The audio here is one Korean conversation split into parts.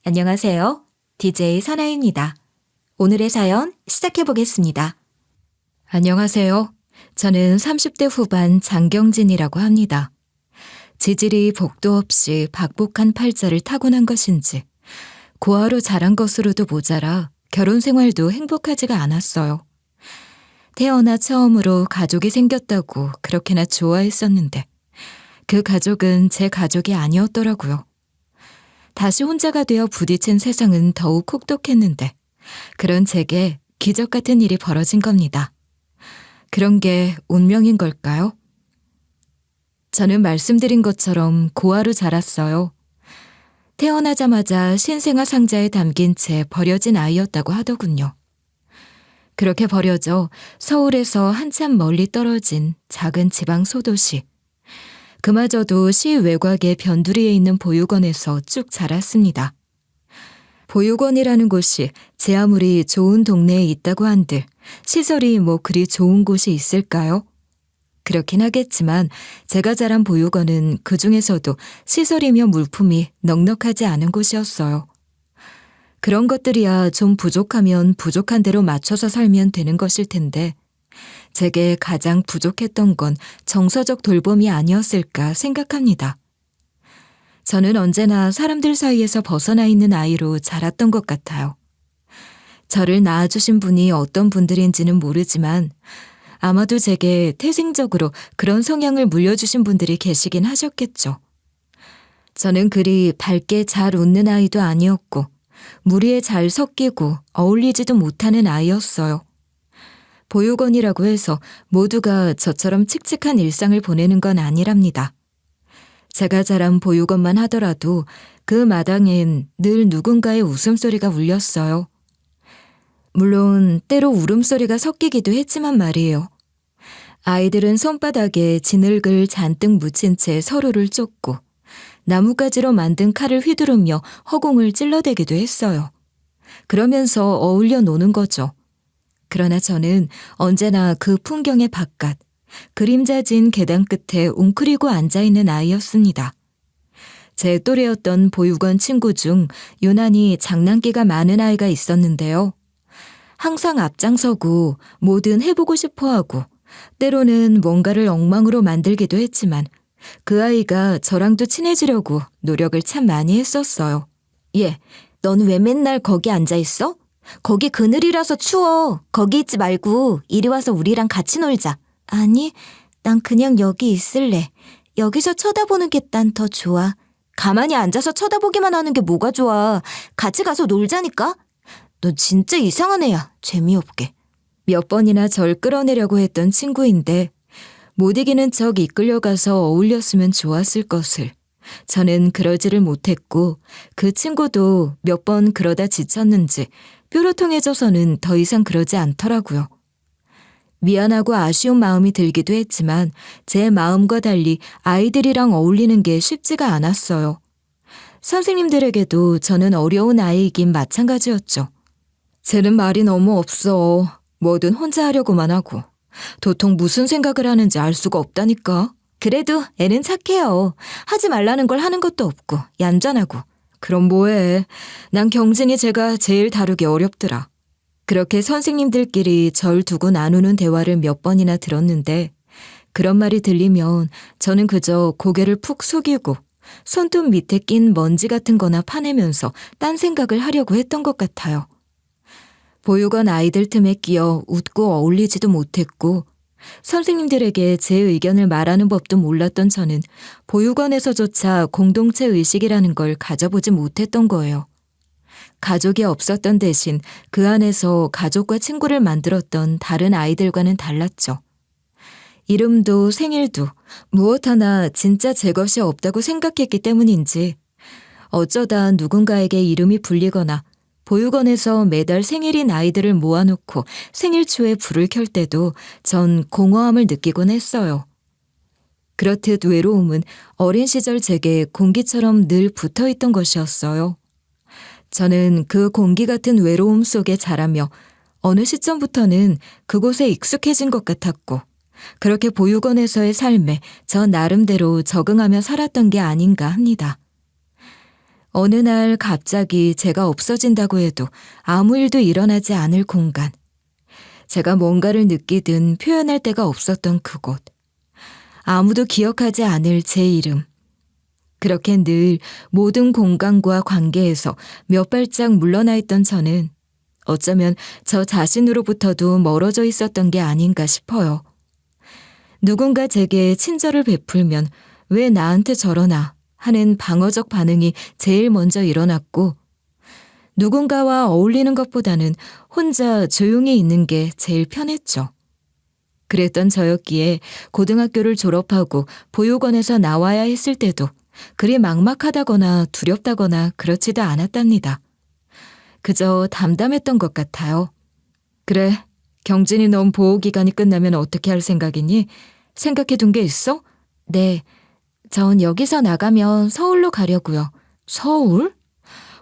안녕하세요. DJ 선아입니다. 오늘의 사연 시작해 보겠습니다. 안녕하세요. 저는 30대 후반 장경진이라고 합니다. 지질이 복도 없이 박복한 팔자를 타고난 것인지 고아로 자란 것으로도 모자라 결혼 생활도 행복하지가 않았어요. 태어나 처음으로 가족이 생겼다고 그렇게나 좋아했었는데 그 가족은 제 가족이 아니었더라고요. 다시 혼자가 되어 부딪힌 세상은 더욱 혹독했는데 그런 제게 기적 같은 일이 벌어진 겁니다. 그런 게 운명인 걸까요? 저는 말씀드린 것처럼 고아로 자랐어요. 태어나자마자 신생아 상자에 담긴 채 버려진 아이였다고 하더군요. 그렇게 버려져 서울에서 한참 멀리 떨어진 작은 지방 소도시, 그마저도 시 외곽의 변두리에 있는 보육원에서 쭉 자랐습니다. 보육원이라는 곳이 제 아무리 좋은 동네에 있다고 한들 시설이 뭐 그리 좋은 곳이 있을까요? 그렇긴 하겠지만 제가 자란 보육원은 그 중에서도 시설이며 물품이 넉넉하지 않은 곳이었어요. 그런 것들이야 좀 부족하면 부족한 대로 맞춰서 살면 되는 것일 텐데 제게 가장 부족했던 건 정서적 돌봄이 아니었을까 생각합니다. 저는 언제나 사람들 사이에서 벗어나 있는 아이로 자랐던 것 같아요. 저를 낳아주신 분이 어떤 분들인지는 모르지만 아마도 제게 태생적으로 그런 성향을 물려주신 분들이 계시긴 하셨겠죠. 저는 그리 밝게 잘 웃는 아이도 아니었고 무리에 잘 섞이고 어울리지도 못하는 아이였어요. 보육원이라고 해서 모두가 저처럼 칙칙한 일상을 보내는 건 아니랍니다. 제가 자란 보육원만 하더라도 그 마당엔 늘 누군가의 웃음소리가 울렸어요. 물론 때로 울음소리가 섞이기도 했지만 말이에요. 아이들은 손바닥에 진흙을 잔뜩 묻힌 채 서로를 쫓고 나뭇가지로 만든 칼을 휘두르며 허공을 찔러대기도 했어요. 그러면서 어울려 노는 거죠. 그러나 저는 언제나 그 풍경의 바깥, 그림자진 계단 끝에 웅크리고 앉아있는 아이였습니다. 제 또래였던 보육원 친구 중 유난히 장난기가 많은 아이가 있었는데요. 항상 앞장서고 뭐든 해보고 싶어하고 때로는 뭔가를 엉망으로 만들기도 했지만 그 아이가 저랑도 친해지려고 노력을 참 많이 했었어요. 얘, 넌 왜 맨날 거기 앉아있어? 거기 그늘이라서 추워. 거기 있지 말고 이리 와서 우리랑 같이 놀자. 아니, 난 그냥 여기 있을래. 여기서 쳐다보는 게 난 더 좋아. 가만히 앉아서 쳐다보기만 하는 게 뭐가 좋아. 같이 가서 놀자니까. 너 진짜 이상한 애야. 재미없게. 몇 번이나 절 끌어내려고 했던 친구인데 못 이기는 척 이끌려가서 어울렸으면 좋았을 것을. 저는 그러지를 못했고 그 친구도 몇 번 그러다 지쳤는지 뾰로통해져서는 더 이상 그러지 않더라고요. 미안하고 아쉬운 마음이 들기도 했지만 제 마음과 달리 아이들이랑 어울리는 게 쉽지가 않았어요. 선생님들에게도 저는 어려운 아이이긴 마찬가지였죠. 쟤는 말이 너무 없어. 뭐든 혼자 하려고만 하고. 도통 무슨 생각을 하는지 알 수가 없다니까. 그래도 애는 착해요. 하지 말라는 걸 하는 것도 없고 얌전하고. 그럼 뭐해. 난 경진이 제가 제일 다루기 어렵더라. 그렇게 선생님들끼리 절 두고 나누는 대화를 몇 번이나 들었는데 그런 말이 들리면 저는 그저 고개를 푹 숙이고 손톱 밑에 낀 먼지 같은 거나 파내면서 딴 생각을 하려고 했던 것 같아요. 보육원 아이들 틈에 끼어 웃고 어울리지도 못했고 선생님들에게 제 의견을 말하는 법도 몰랐던 저는 보육원에서조차 공동체 의식이라는 걸 가져보지 못했던 거예요. 가족이 없었던 대신 그 안에서 가족과 친구를 만들었던 다른 아이들과는 달랐죠. 이름도 생일도 무엇 하나 진짜 제 것이 없다고 생각했기 때문인지 어쩌다 누군가에게 이름이 불리거나 보육원에서 매달 생일인 아이들을 모아놓고 생일 초에 불을 켤 때도 전 공허함을 느끼곤 했어요. 그렇듯 외로움은 어린 시절 제게 공기처럼 늘 붙어있던 것이었어요. 저는 그 공기 같은 외로움 속에 자라며 어느 시점부터는 그곳에 익숙해진 것 같았고 그렇게 보육원에서의 삶에 저 나름대로 적응하며 살았던 게 아닌가 합니다. 어느 날 갑자기 제가 없어진다고 해도 아무 일도 일어나지 않을 공간. 제가 뭔가를 느끼든 표현할 데가 없었던 그곳. 아무도 기억하지 않을 제 이름. 그렇게 늘 모든 공간과 관계에서 몇 발짝 물러나 있던 저는 어쩌면 저 자신으로부터도 멀어져 있었던 게 아닌가 싶어요. 누군가 제게 친절을 베풀면 왜 나한테 저러나 하는 방어적 반응이 제일 먼저 일어났고, 누군가와 어울리는 것보다는 혼자 조용히 있는 게 제일 편했죠. 그랬던 저였기에 고등학교를 졸업하고 보육원에서 나와야 했을 때도 그리 막막하다거나 두렵다거나 그렇지도 않았답니다. 그저 담담했던 것 같아요. 그래, 경진이 넌 보호기간이 끝나면 어떻게 할 생각이니? 생각해 둔 게 있어? 네, 전 여기서 나가면 서울로 가려고요. 서울?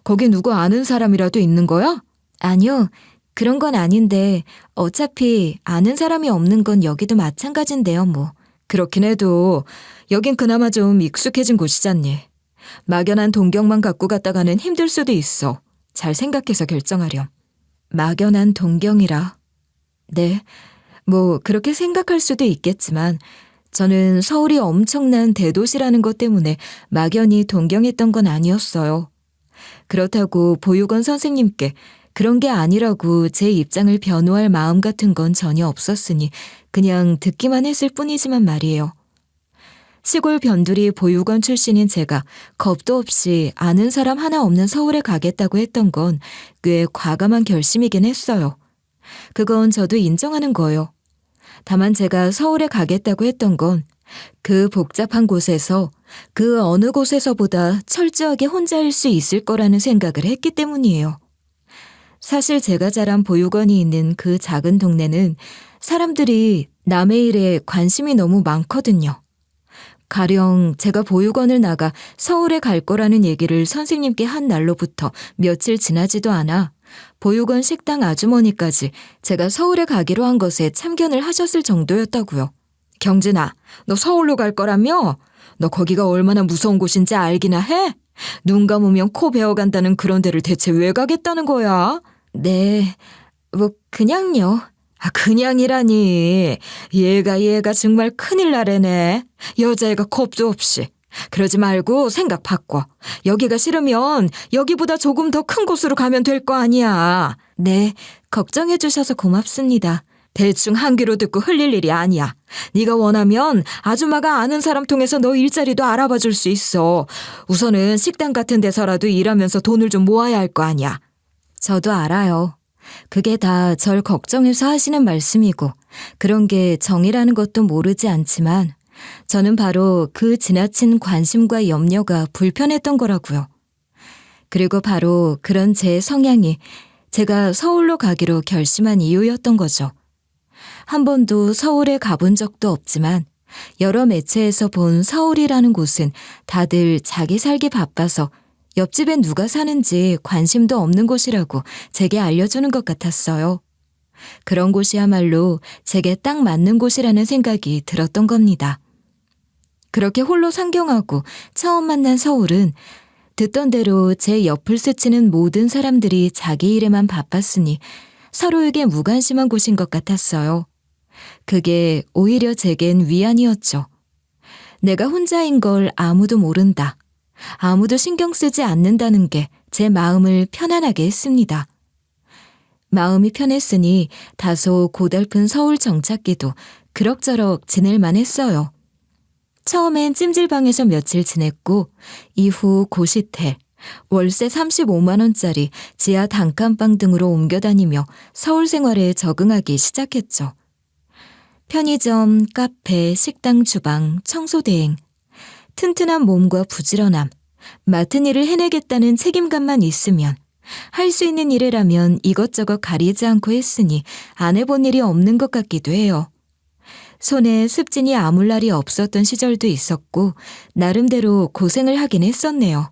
거기 누구 아는 사람이라도 있는 거야? 아니요, 그런 건 아닌데 어차피 아는 사람이 없는 건 여기도 마찬가지인데요, 뭐. 그렇긴 해도 여긴 그나마 좀 익숙해진 곳이잖니. 막연한 동경만 갖고 갔다가는 힘들 수도 있어. 잘 생각해서 결정하렴. 막연한 동경이라. 네, 뭐 그렇게 생각할 수도 있겠지만 저는 서울이 엄청난 대도시라는 것 때문에 막연히 동경했던 건 아니었어요. 그렇다고 보육원 선생님께 그런 게 아니라고 제 입장을 변호할 마음 같은 건 전혀 없었으니 그냥 듣기만 했을 뿐이지만 말이에요. 시골 변두리 보육원 출신인 제가 겁도 없이 아는 사람 하나 없는 서울에 가겠다고 했던 건 꽤 과감한 결심이긴 했어요. 그건 저도 인정하는 거예요. 다만 제가 서울에 가겠다고 했던 건 그 복잡한 곳에서 그 어느 곳에서보다 철저하게 혼자일 수 있을 거라는 생각을 했기 때문이에요. 사실 제가 자란 보육원이 있는 그 작은 동네는 사람들이 남의 일에 관심이 너무 많거든요. 가령 제가 보육원을 나가 서울에 갈 거라는 얘기를 선생님께 한 날로부터 며칠 지나지도 않아 보육원 식당 아주머니까지 제가 서울에 가기로 한 것에 참견을 하셨을 정도였다고요. 경진아, 너 서울로 갈 거라며? 너 거기가 얼마나 무서운 곳인지 알기나 해? 눈 감으면 코 베어간다는 그런 데를 대체 왜 가겠다는 거야? 네, 뭐 그냥요. 그냥이라니. 얘가 정말 큰일 나래네. 여자애가 겁도 없이. 그러지 말고 생각 바꿔. 여기가 싫으면 여기보다 조금 더 큰 곳으로 가면 될 거 아니야. 네, 걱정해 주셔서 고맙습니다. 대충 한 귀로 듣고 흘릴 일이 아니야. 네가 원하면 아줌마가 아는 사람 통해서 너 일자리도 알아봐 줄 수 있어. 우선은 식당 같은 데서라도 일하면서 돈을 좀 모아야 할 거 아니야. 저도 알아요. 그게 다 절 걱정해서 하시는 말씀이고 그런 게 정이라는 것도 모르지 않지만 저는 바로 그 지나친 관심과 염려가 불편했던 거라고요. 그리고 바로 그런 제 성향이 제가 서울로 가기로 결심한 이유였던 거죠. 한 번도 서울에 가본 적도 없지만 여러 매체에서 본 서울이라는 곳은 다들 자기 살기 바빠서 옆집에 누가 사는지 관심도 없는 곳이라고 제게 알려주는 것 같았어요. 그런 곳이야말로 제게 딱 맞는 곳이라는 생각이 들었던 겁니다. 그렇게 홀로 상경하고 처음 만난 서울은 듣던 대로 제 옆을 스치는 모든 사람들이 자기 일에만 바빴으니 서로에게 무관심한 곳인 것 같았어요. 그게 오히려 제겐 위안이었죠. 내가 혼자인 걸 아무도 모른다. 아무도 신경 쓰지 않는다는 게 제 마음을 편안하게 했습니다. 마음이 편했으니 다소 고달픈 서울 정착기도 그럭저럭 지낼만 했어요. 처음엔 찜질방에서 며칠 지냈고 이후 고시텔, 월세 35만 원짜리 지하 단칸방 등으로 옮겨 다니며 서울 생활에 적응하기 시작했죠. 편의점, 카페, 식당 주방, 청소 대행, 튼튼한 몸과 부지런함, 맡은 일을 해내겠다는 책임감만 있으면 할 수 있는 일이라면 이것저것 가리지 않고 했으니 안 해본 일이 없는 것 같기도 해요. 손에 습진이 아물 날이 없었던 시절도 있었고 나름대로 고생을 하긴 했었네요.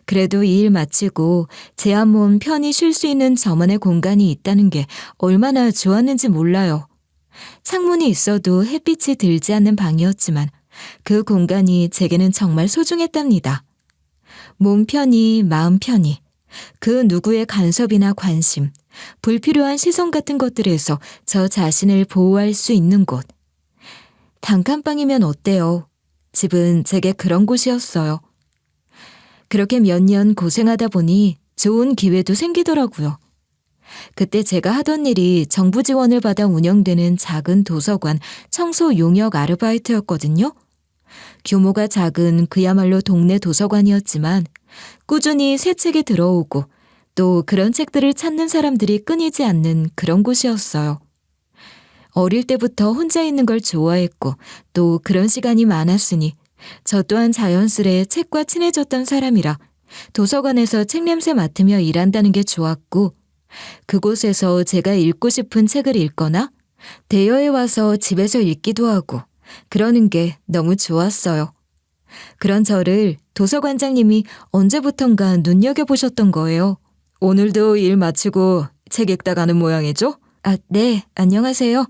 그래도 이 일 마치고 제 한 몸 편히 쉴 수 있는 저만의 공간이 있다는 게 얼마나 좋았는지 몰라요. 창문이 있어도 햇빛이 들지 않는 방이었지만 그 공간이 제게는 정말 소중했답니다. 몸 편히 마음 편히 그 누구의 간섭이나 관심, 불필요한 시선 같은 것들에서 저 자신을 보호할 수 있는 곳. 단칸방이면 어때요? 집은 제게 그런 곳이었어요. 그렇게 몇 년 고생하다 보니 좋은 기회도 생기더라고요. 그때 제가 하던 일이 정부 지원을 받아 운영되는 작은 도서관 청소 용역 아르바이트였거든요. 규모가 작은 그야말로 동네 도서관이었지만 꾸준히 새 책이 들어오고 또 그런 책들을 찾는 사람들이 끊이지 않는 그런 곳이었어요. 어릴 때부터 혼자 있는 걸 좋아했고 또 그런 시간이 많았으니 저 또한 자연스레 책과 친해졌던 사람이라 도서관에서 책 냄새 맡으며 일한다는 게 좋았고 그곳에서 제가 읽고 싶은 책을 읽거나 대여에 와서 집에서 읽기도 하고 그러는 게 너무 좋았어요. 그런 저를 도서관장님이 언제부턴가 눈여겨보셨던 거예요. 오늘도 일 마치고 책 읽다 가는 모양이죠? 아, 네, 안녕하세요.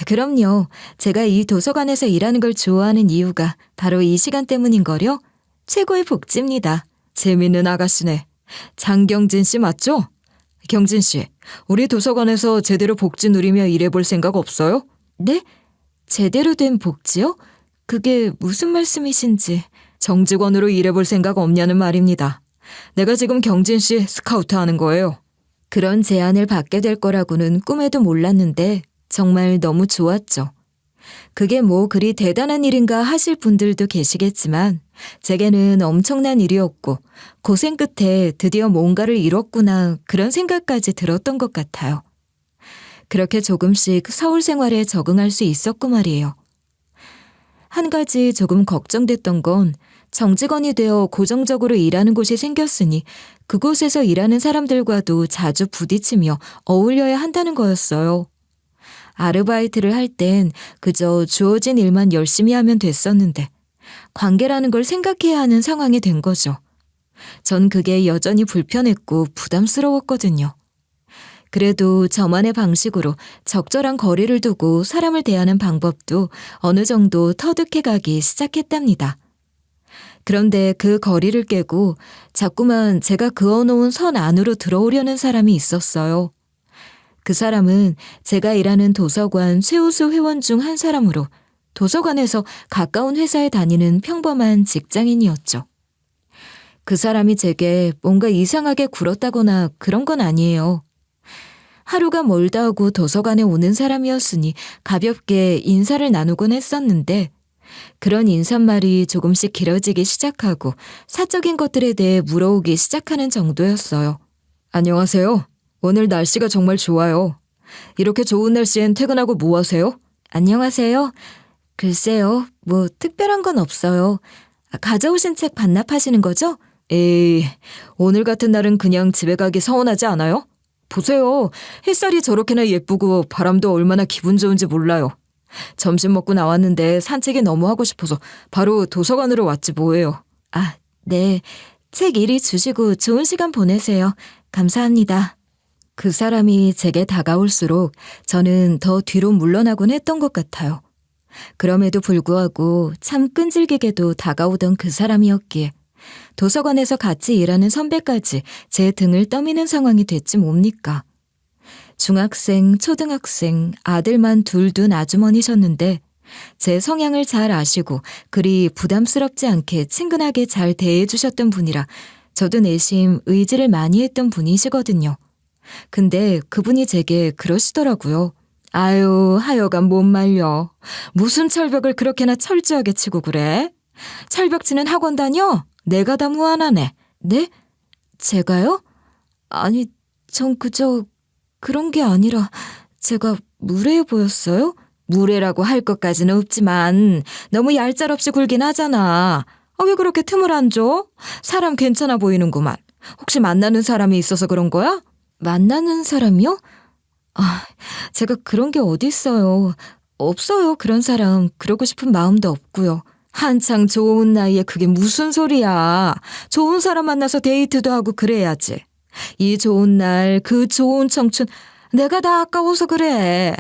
그럼요. 제가 이 도서관에서 일하는 걸 좋아하는 이유가 바로 이 시간 때문인걸요. 최고의 복지입니다. 재밌는 아가씨네. 장경진 씨 맞죠? 경진 씨, 우리 도서관에서 제대로 복지 누리며 일해볼 생각 없어요? 네? 제대로 된 복지요? 그게 무슨 말씀이신지. 정직원으로 일해볼 생각 없냐는 말입니다. 내가 지금 경진 씨 스카우트 하는 거예요. 그런 제안을 받게 될 거라고는 꿈에도 몰랐는데 정말 너무 좋았죠. 그게 뭐 그리 대단한 일인가 하실 분들도 계시겠지만 제게는 엄청난 일이었고 고생 끝에 드디어 뭔가를 이뤘구나 그런 생각까지 들었던 것 같아요. 그렇게 조금씩 서울 생활에 적응할 수 있었고 말이에요. 한 가지 조금 걱정됐던 건 정직원이 되어 고정적으로 일하는 곳이 생겼으니 그곳에서 일하는 사람들과도 자주 부딪히며 어울려야 한다는 거였어요. 아르바이트를 할 땐 그저 주어진 일만 열심히 하면 됐었는데 관계라는 걸 생각해야 하는 상황이 된 거죠. 전 그게 여전히 불편했고 부담스러웠거든요. 그래도 저만의 방식으로 적절한 거리를 두고 사람을 대하는 방법도 어느 정도 터득해 가기 시작했답니다. 그런데 그 거리를 깨고 자꾸만 제가 그어놓은 선 안으로 들어오려는 사람이 있었어요. 그 사람은 제가 일하는 도서관 최우수 회원 중 한 사람으로 도서관에서 가까운 회사에 다니는 평범한 직장인이었죠. 그 사람이 제게 뭔가 이상하게 굴었다거나 그런 건 아니에요. 하루가 멀다 하고 도서관에 오는 사람이었으니 가볍게 인사를 나누곤 했었는데 그런 인사말이 조금씩 길어지기 시작하고 사적인 것들에 대해 물어오기 시작하는 정도였어요. 안녕하세요. 오늘 날씨가 정말 좋아요. 이렇게 좋은 날씨엔 퇴근하고 뭐 하세요? 안녕하세요. 글쎄요, 뭐 특별한 건 없어요. 가져오신 책 반납하시는 거죠? 에이, 오늘 같은 날은 그냥 집에 가기 서운하지 않아요? 보세요. 햇살이 저렇게나 예쁘고 바람도 얼마나 기분 좋은지 몰라요. 점심 먹고 나왔는데 산책이 너무 하고 싶어서 바로 도서관으로 왔지 뭐예요. 아, 네. 책 이리 주시고 좋은 시간 보내세요. 감사합니다. 그 사람이 제게 다가올수록 저는 더 뒤로 물러나곤 했던 것 같아요. 그럼에도 불구하고 참 끈질기게도 다가오던 그 사람이었기에 도서관에서 같이 일하는 선배까지 제 등을 떠미는 상황이 됐지 뭡니까. 중학생, 초등학생, 아들만 둘 둔 아주머니셨는데 제 성향을 잘 아시고 그리 부담스럽지 않게 친근하게 잘 대해주셨던 분이라 저도 내심 의지를 많이 했던 분이시거든요. 근데 그분이 제게 그러시더라고요. 아유, 하여간 못 말려. 무슨 철벽을 그렇게나 철저하게 치고 그래? 철벽 치는 학원 다녀? 내가 다 무안하네. 네? 제가요? 아니, 전 그저 그런 게 아니라 제가 무례해 보였어요? 무례라고 할 것까지는 없지만 너무 얄짤없이 굴긴 하잖아. 왜 그렇게 틈을 안 줘? 사람 괜찮아 보이는구만. 혹시 만나는 사람이 있어서 그런 거야? 만나는 사람이요? 제가 그런 게 어딨어요. 없어요, 그런 사람. 그러고 싶은 마음도 없고요. 한창 좋은 나이에 그게 무슨 소리야. 좋은 사람 만나서 데이트도 하고 그래야지. 이 좋은 날, 그 좋은 청춘, 내가 다 아까워서 그래.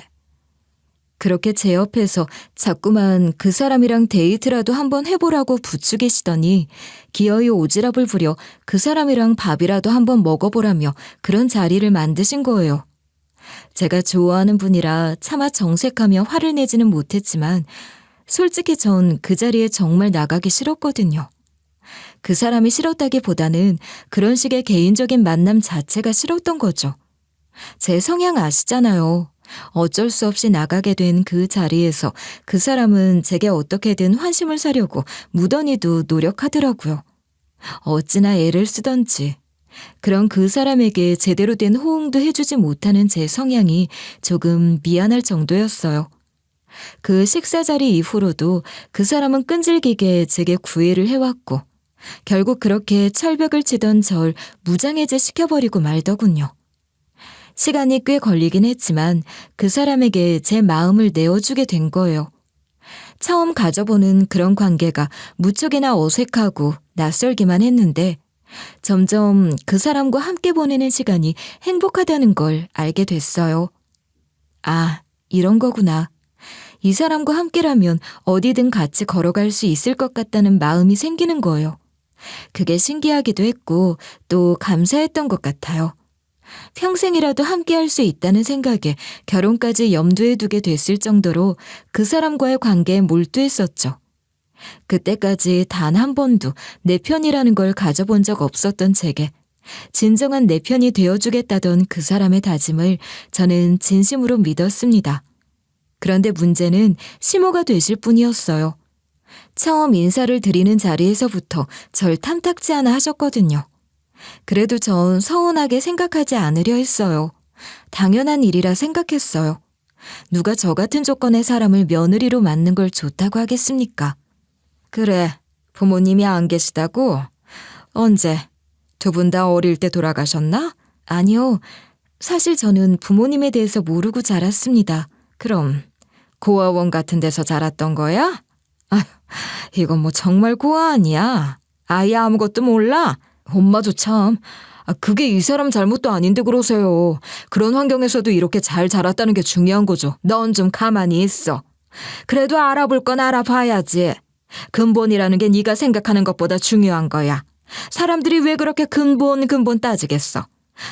그렇게 제 옆에서 자꾸만 그 사람이랑 데이트라도 한번 해보라고 부추기시더니 기어이 오지랖을 부려 그 사람이랑 밥이라도 한번 먹어보라며 그런 자리를 만드신 거예요. 제가 좋아하는 분이라 차마 정색하며 화를 내지는 못했지만 솔직히 전 그 자리에 정말 나가기 싫었거든요. 그 사람이 싫었다기보다는 그런 식의 개인적인 만남 자체가 싫었던 거죠. 제 성향 아시잖아요. 어쩔 수 없이 나가게 된 그 자리에서 그 사람은 제게 어떻게든 환심을 사려고 무던히도 노력하더라고요. 어찌나 애를 쓰던지. 그런 그 사람에게 제대로 된 호응도 해주지 못하는 제 성향이 조금 미안할 정도였어요. 그 식사 자리 이후로도 그 사람은 끈질기게 제게 구애를 해왔고 결국 그렇게 철벽을 치던 절 무장해제 시켜버리고 말더군요. 시간이 꽤 걸리긴 했지만 그 사람에게 제 마음을 내어주게 된 거예요. 처음 가져보는 그런 관계가 무척이나 어색하고 낯설기만 했는데 점점 그 사람과 함께 보내는 시간이 행복하다는 걸 알게 됐어요. 아, 이런 거구나. 이 사람과 함께라면 어디든 같이 걸어갈 수 있을 것 같다는 마음이 생기는 거예요. 그게 신기하기도 했고 또 감사했던 것 같아요. 평생이라도 함께할 수 있다는 생각에 결혼까지 염두에 두게 됐을 정도로 그 사람과의 관계에 몰두했었죠. 그때까지 단 한 번도 내 편이라는 걸 가져본 적 없었던 제게 진정한 내 편이 되어주겠다던 그 사람의 다짐을 저는 진심으로 믿었습니다. 그런데 문제는 시모가 되실 뿐이었어요. 처음 인사를 드리는 자리에서부터 절 탐탁지 않아 하셨거든요. 그래도 전 서운하게 생각하지 않으려 했어요. 당연한 일이라 생각했어요. 누가 저 같은 조건의 사람을 며느리로 맞는 걸 좋다고 하겠습니까? 그래, 부모님이 안 계시다고? 언제? 두 분 다 어릴 때 돌아가셨나? 아니요. 사실 저는 부모님에 대해서 모르고 자랐습니다. 그럼 고아원 같은 데서 자랐던 거야? 아휴, 이건 뭐 정말 고아 아니야. 아예 아무것도 몰라? 엄마도 참. 그게 이 사람 잘못도 아닌데 그러세요. 그런 환경에서도 이렇게 잘 자랐다는 게 중요한 거죠. 넌 좀 가만히 있어. 그래도 알아볼 건 알아봐야지. 근본이라는 게 네가 생각하는 것보다 중요한 거야. 사람들이 왜 그렇게 근본 따지겠어.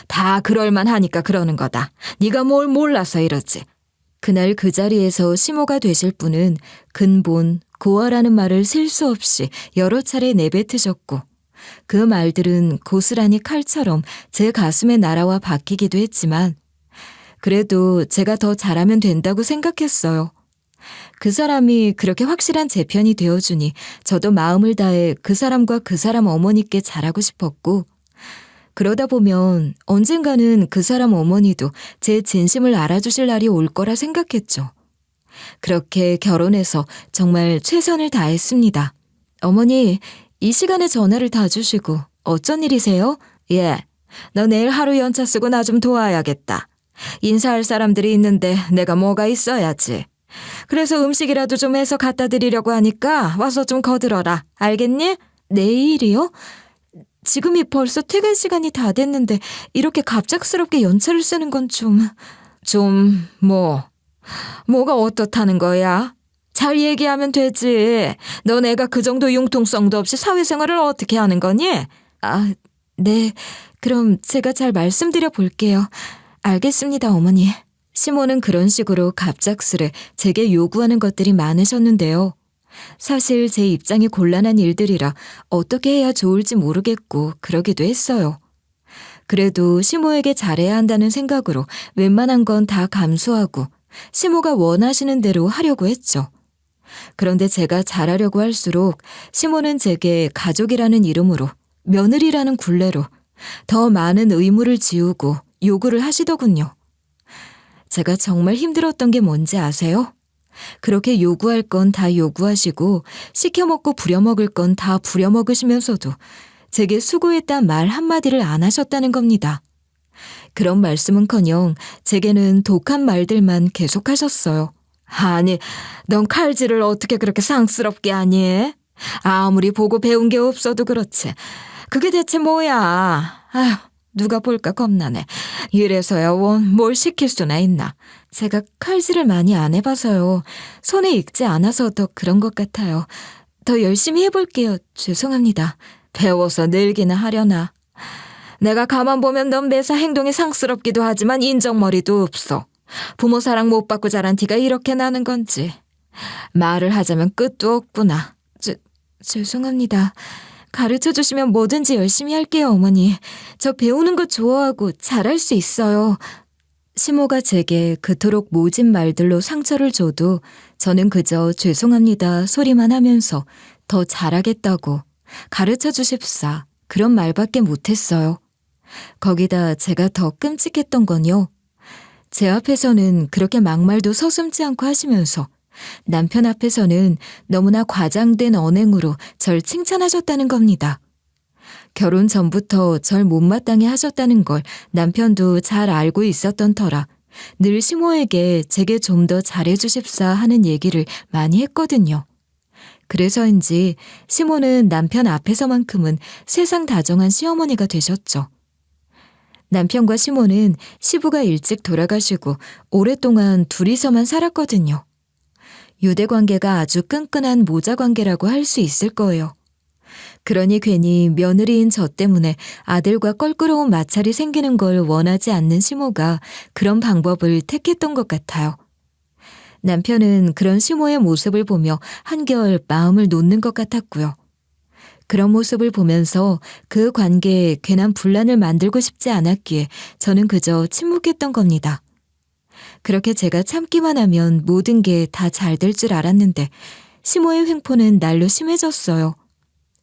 다 그럴만 하니까 그러는 거다. 네가 뭘 몰라서 이러지. 그날 그 자리에서 시모가 되실 분은 근본, 고아라는 말을 셀 수 없이 여러 차례 내뱉으셨고 그 말들은 고스란히 칼처럼 제 가슴에 날아와 박히기도 했지만 그래도 제가 더 잘하면 된다고 생각했어요. 그 사람이 그렇게 확실한 제 편이 되어주니 저도 마음을 다해 그 사람과 그 사람 어머니께 잘하고 싶었고 그러다 보면 언젠가는 그 사람 어머니도 제 진심을 알아주실 날이 올 거라 생각했죠. 그렇게 결혼해서 정말 최선을 다했습니다. 어머니, 이 시간에 전화를 다 주시고 어쩐 일이세요? 예, 너 내일 하루 연차 쓰고 나 좀 도와야겠다. 인사할 사람들이 있는데 내가 뭐가 있어야지. 그래서 음식이라도 좀 해서 갖다 드리려고 하니까 와서 좀 거들어라. 알겠니? 내일이요? 지금이 벌써 퇴근 시간이 다 됐는데 이렇게 갑작스럽게 연차를 쓰는 건 뭐가 어떻다는 거야? 잘 얘기하면 되지. 너 내가 그 정도 융통성도 없이 사회생활을 어떻게 하는 거니? 아, 네. 그럼 제가 잘 말씀드려 볼게요. 알겠습니다, 어머니. 시모는 그런 식으로 갑작스레 제게 요구하는 것들이 많으셨는데요. 사실 제 입장이 곤란한 일들이라 어떻게 해야 좋을지 모르겠고 그러기도 했어요. 그래도 시모에게 잘해야 한다는 생각으로 웬만한 건 다 감수하고 시모가 원하시는 대로 하려고 했죠. 그런데 제가 잘하려고 할수록 시모는 제게 가족이라는 이름으로 며느리라는 굴레로 더 많은 의무를 지우고 요구를 하시더군요. 제가 정말 힘들었던 게 뭔지 아세요? 그렇게 요구할 건 다 요구하시고 시켜먹고 부려먹을 건 다 부려먹으시면서도 제게 수고했다 말 한마디를 안 하셨다는 겁니다. 그런 말씀은커녕 제게는 독한 말들만 계속하셨어요. 아니, 넌 칼질을 어떻게 그렇게 상스럽게 하니? 아무리 보고 배운 게 없어도 그렇지. 그게 대체 뭐야? 아휴, 누가 볼까 겁나네. 이래서야 원 뭘 시킬 수나 있나. 제가 칼질을 많이 안 해봐서요. 손에 익지 않아서 더 그런 것 같아요. 더 열심히 해볼게요. 죄송합니다. 배워서 늘기나 하려나. 내가 가만 보면 넌 매사 행동이 상스럽기도 하지만 인정머리도 없어. 부모 사랑 못 받고 자란 티가 이렇게 나는 건지. 말을 하자면 끝도 없구나. 죄송합니다. 가르쳐 주시면 뭐든지 열심히 할게요, 어머니. 저 배우는 거 좋아하고 잘할 수 있어요. 시모가 제게 그토록 모진 말들로 상처를 줘도 저는 그저 죄송합니다 소리만 하면서 더 잘하겠다고 가르쳐 주십사 그런 말밖에 못했어요. 거기다 제가 더 끔찍했던 건요. 제 앞에서는 그렇게 막말도 서슴지 않고 하시면서 남편 앞에서는 너무나 과장된 언행으로 절 칭찬하셨다는 겁니다. 결혼 전부터 절 못마땅해 하셨다는 걸 남편도 잘 알고 있었던 터라 늘 시모에게 제게 좀 더 잘해주십사 하는 얘기를 많이 했거든요. 그래서인지 시모는 남편 앞에서만큼은 세상 다정한 시어머니가 되셨죠. 남편과 시모는 시부가 일찍 돌아가시고 오랫동안 둘이서만 살았거든요. 유대관계가 아주 끈끈한 모자관계라고 할 수 있을 거예요. 그러니 괜히 며느리인 저 때문에 아들과 껄끄러운 마찰이 생기는 걸 원하지 않는 시모가 그런 방법을 택했던 것 같아요. 남편은 그런 시모의 모습을 보며 한결 마음을 놓는 것 같았고요. 그런 모습을 보면서 그 관계에 괜한 분란을 만들고 싶지 않았기에 저는 그저 침묵했던 겁니다. 그렇게 제가 참기만 하면 모든 게 다 잘 될 줄 알았는데 시모의 횡포는 날로 심해졌어요.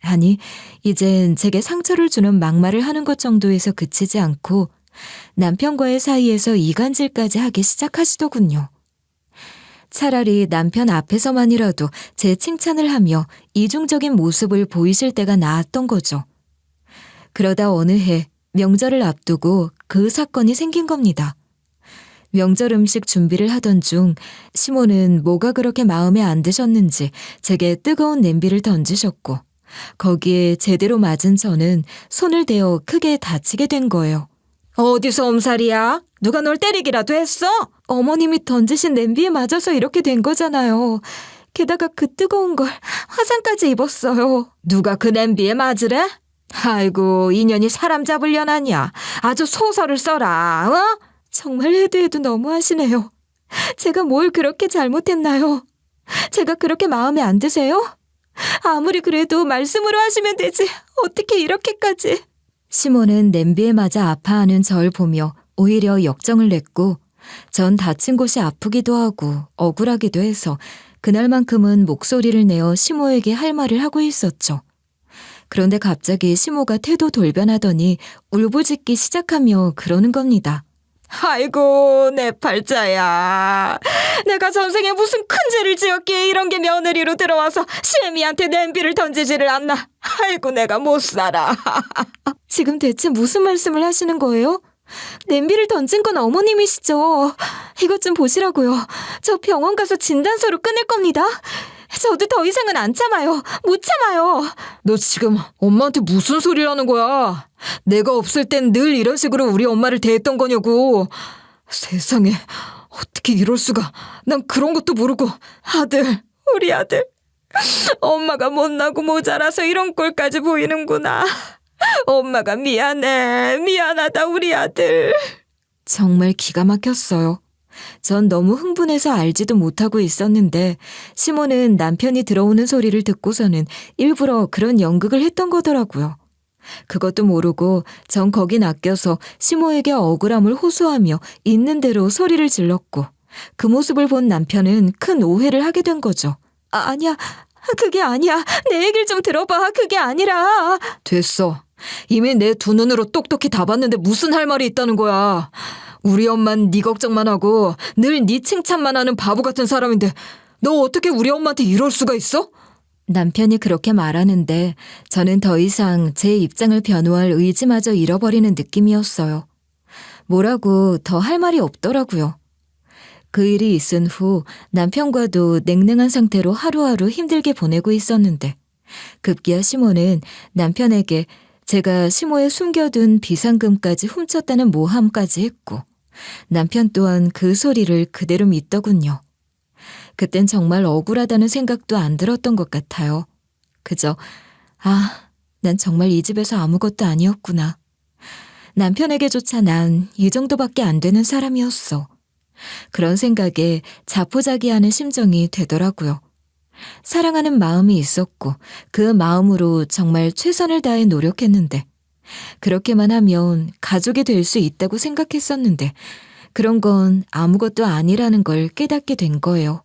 아니, 이젠 제게 상처를 주는 막말을 하는 것 정도에서 그치지 않고 남편과의 사이에서 이간질까지 하기 시작하시더군요. 차라리 남편 앞에서만이라도 제 칭찬을 하며 이중적인 모습을 보이실 때가 나았던 거죠. 그러다 어느 해 명절을 앞두고 그 사건이 생긴 겁니다. 명절 음식 준비를 하던 중 시모는 뭐가 그렇게 마음에 안 드셨는지 제게 뜨거운 냄비를 던지셨고 거기에 제대로 맞은 저는 손을 대어 크게 다치게 된 거예요. 어디서 엄살이야? 누가 널 때리기라도 했어? 어머님이 던지신 냄비에 맞아서 이렇게 된 거잖아요. 게다가 그 뜨거운 걸 화상까지 입었어요. 누가 그 냄비에 맞으래? 아이고, 인연이 사람 잡으려나냐. 아주 소설을 써라, 어? 정말 해도 너무하시네요. 제가 뭘 그렇게 잘못했나요? 제가 그렇게 마음에 안 드세요? 아무리 그래도 말씀으로 하시면 되지. 어떻게 이렇게까지. 시모는 냄비에 맞아 아파하는 절 보며 오히려 역정을 냈고 전 다친 곳이 아프기도 하고 억울하기도 해서 그날만큼은 목소리를 내어 시모에게 할 말을 하고 있었죠. 그런데 갑자기 시모가 태도 돌변하더니 울부짖기 시작하며 그러는 겁니다. 아이고, 내 팔자야. 내가 전생에 무슨 큰 죄를 지었기에 이런 게 며느리로 들어와서 시애미한테 냄비를 던지지를 않나. 아이고, 내가 못 살아. 지금 대체 무슨 말씀을 하시는 거예요? 냄비를 던진 건 어머님이시죠. 이것 좀 보시라고요. 저 병원 가서 진단서로 끊을 겁니다. 저도 더 이상은 안 참아요. 못 참아요. 너 지금 엄마한테 무슨 소리를 하는 거야? 내가 없을 땐 늘 이런 식으로 우리 엄마를 대했던 거냐고. 세상에, 어떻게 이럴 수가. 난 그런 것도 모르고. 아들, 우리 아들. 엄마가 못나고 모자라서 이런 꼴까지 보이는구나. 엄마가 미안해. 미안하다, 우리 아들. 정말 기가 막혔어요. 전 너무 흥분해서 알지도 못하고 있었는데 시모는 남편이 들어오는 소리를 듣고서는 일부러 그런 연극을 했던 거더라고요. 그것도 모르고 전 거기 낚여서 시모에게 억울함을 호소하며 있는 대로 소리를 질렀고 그 모습을 본 남편은 큰 오해를 하게 된 거죠. 아니야. 그게 아니야. 내 얘기를 좀 들어봐. 그게 아니라. 됐어. 이미 내 두 눈으로 똑똑히 다 봤는데 무슨 할 말이 있다는 거야. 우리 엄만 네 걱정만 하고 늘 네 칭찬만 하는 바보 같은 사람인데 너 어떻게 우리 엄마한테 이럴 수가 있어? 남편이 그렇게 말하는데 저는 더 이상 제 입장을 변호할 의지마저 잃어버리는 느낌이었어요. 뭐라고 더 할 말이 없더라고요. 그 일이 있은 후 남편과도 냉랭한 상태로 하루하루 힘들게 보내고 있었는데 급기야 시모는 남편에게 제가 시모에 숨겨둔 비상금까지 훔쳤다는 모함까지 했고 남편 또한 그 소리를 그대로 믿더군요. 그땐 정말 억울하다는 생각도 안 들었던 것 같아요. 그저 난 정말 이 집에서 아무것도 아니었구나. 남편에게조차 난 이 정도밖에 안 되는 사람이었어. 그런 생각에 자포자기하는 심정이 되더라고요. 사랑하는 마음이 있었고 그 마음으로 정말 최선을 다해 노력했는데 그렇게만 하면 가족이 될 수 있다고 생각했었는데 그런 건 아무것도 아니라는 걸 깨닫게 된 거예요.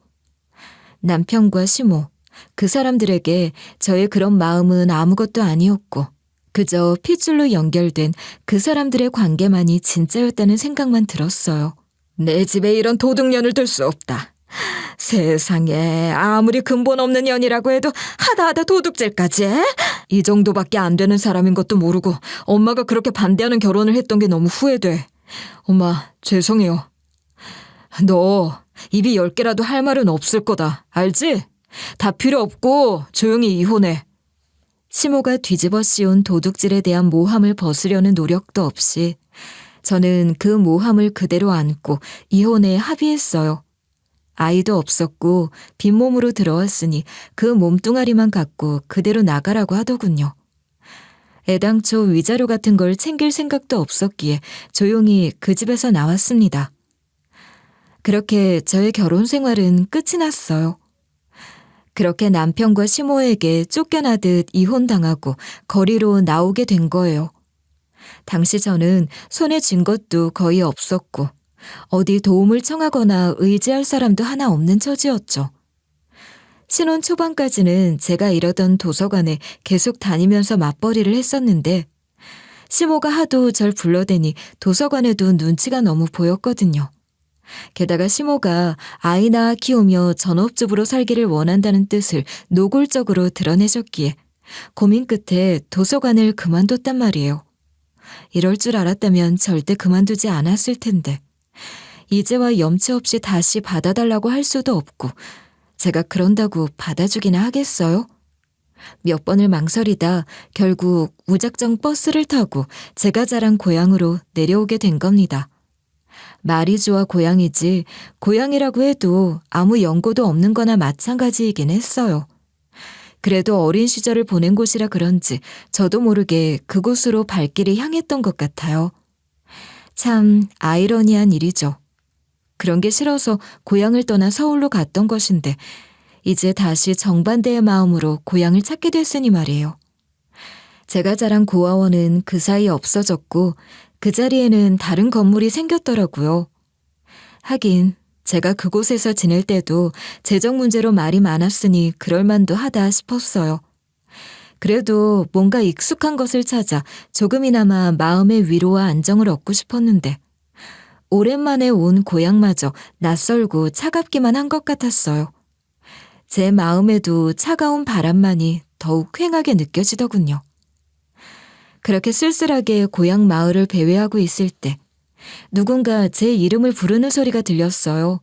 남편과 시모, 그 사람들에게 저의 그런 마음은 아무것도 아니었고 그저 핏줄로 연결된 그 사람들의 관계만이 진짜였다는 생각만 들었어요. 내 집에 이런 도둑년을 둘 수 없다. 세상에 아무리 근본 없는 년이라고 해도 하다 도둑질까지 해? 이 정도밖에 안 되는 사람인 것도 모르고 엄마가 그렇게 반대하는 결혼을 했던 게 너무 후회돼. 엄마 죄송해요. 너 입이 10개라도 할 말은 없을 거다. 알지? 다 필요 없고 조용히 이혼해. 시모가 뒤집어 씌운 도둑질에 대한 모함을 벗으려는 노력도 없이 저는 그 모함을 그대로 안고 이혼에 합의했어요. 아이도 없었고 빈몸으로 들어왔으니 그 몸뚱아리만 갖고 그대로 나가라고 하더군요. 애당초 위자료 같은 걸 챙길 생각도 없었기에 조용히 그 집에서 나왔습니다. 그렇게 저의 결혼 생활은 끝이 났어요. 그렇게 남편과 시모에게 쫓겨나듯 이혼당하고 거리로 나오게 된 거예요. 당시 저는 손에 쥔 것도 거의 없었고 어디 도움을 청하거나 의지할 사람도 하나 없는 처지였죠. 신혼 초반까지는 제가 일하던 도서관에 계속 다니면서 맞벌이를 했었는데 시모가 하도 절 불러대니 도서관에도 눈치가 너무 보였거든요. 게다가 시모가 아이 낳아 키우며 전업주부로 살기를 원한다는 뜻을 노골적으로 드러내셨기에 고민 끝에 도서관을 그만뒀단 말이에요. 이럴 줄 알았다면 절대 그만두지 않았을 텐데 이제와 염치 없이 다시 받아달라고 할 수도 없고 제가 그런다고 받아주기나 하겠어요? 몇 번을 망설이다 결국 무작정 버스를 타고 제가 자란 고향으로 내려오게 된 겁니다. 말이 좋아 고향이지 고향이라고 해도 아무 연고도 없는 거나 마찬가지이긴 했어요. 그래도 어린 시절을 보낸 곳이라 그런지 저도 모르게 그곳으로 발길이 향했던 것 같아요. 참 아이러니한 일이죠. 그런 게 싫어서 고향을 떠나 서울로 갔던 것인데 이제 다시 정반대의 마음으로 고향을 찾게 됐으니 말이에요. 제가 자란 고아원은 그 사이에 없어졌고 그 자리에는 다른 건물이 생겼더라고요. 하긴 제가 그곳에서 지낼 때도 재정 문제로 말이 많았으니 그럴 만도 하다 싶었어요. 그래도 뭔가 익숙한 것을 찾아 조금이나마 마음의 위로와 안정을 얻고 싶었는데 오랜만에 온 고향마저 낯설고 차갑기만 한 것 같았어요. 제 마음에도 차가운 바람만이 더욱 휑하게 느껴지더군요. 그렇게 쓸쓸하게 고향 마을을 배회하고 있을 때 누군가 제 이름을 부르는 소리가 들렸어요.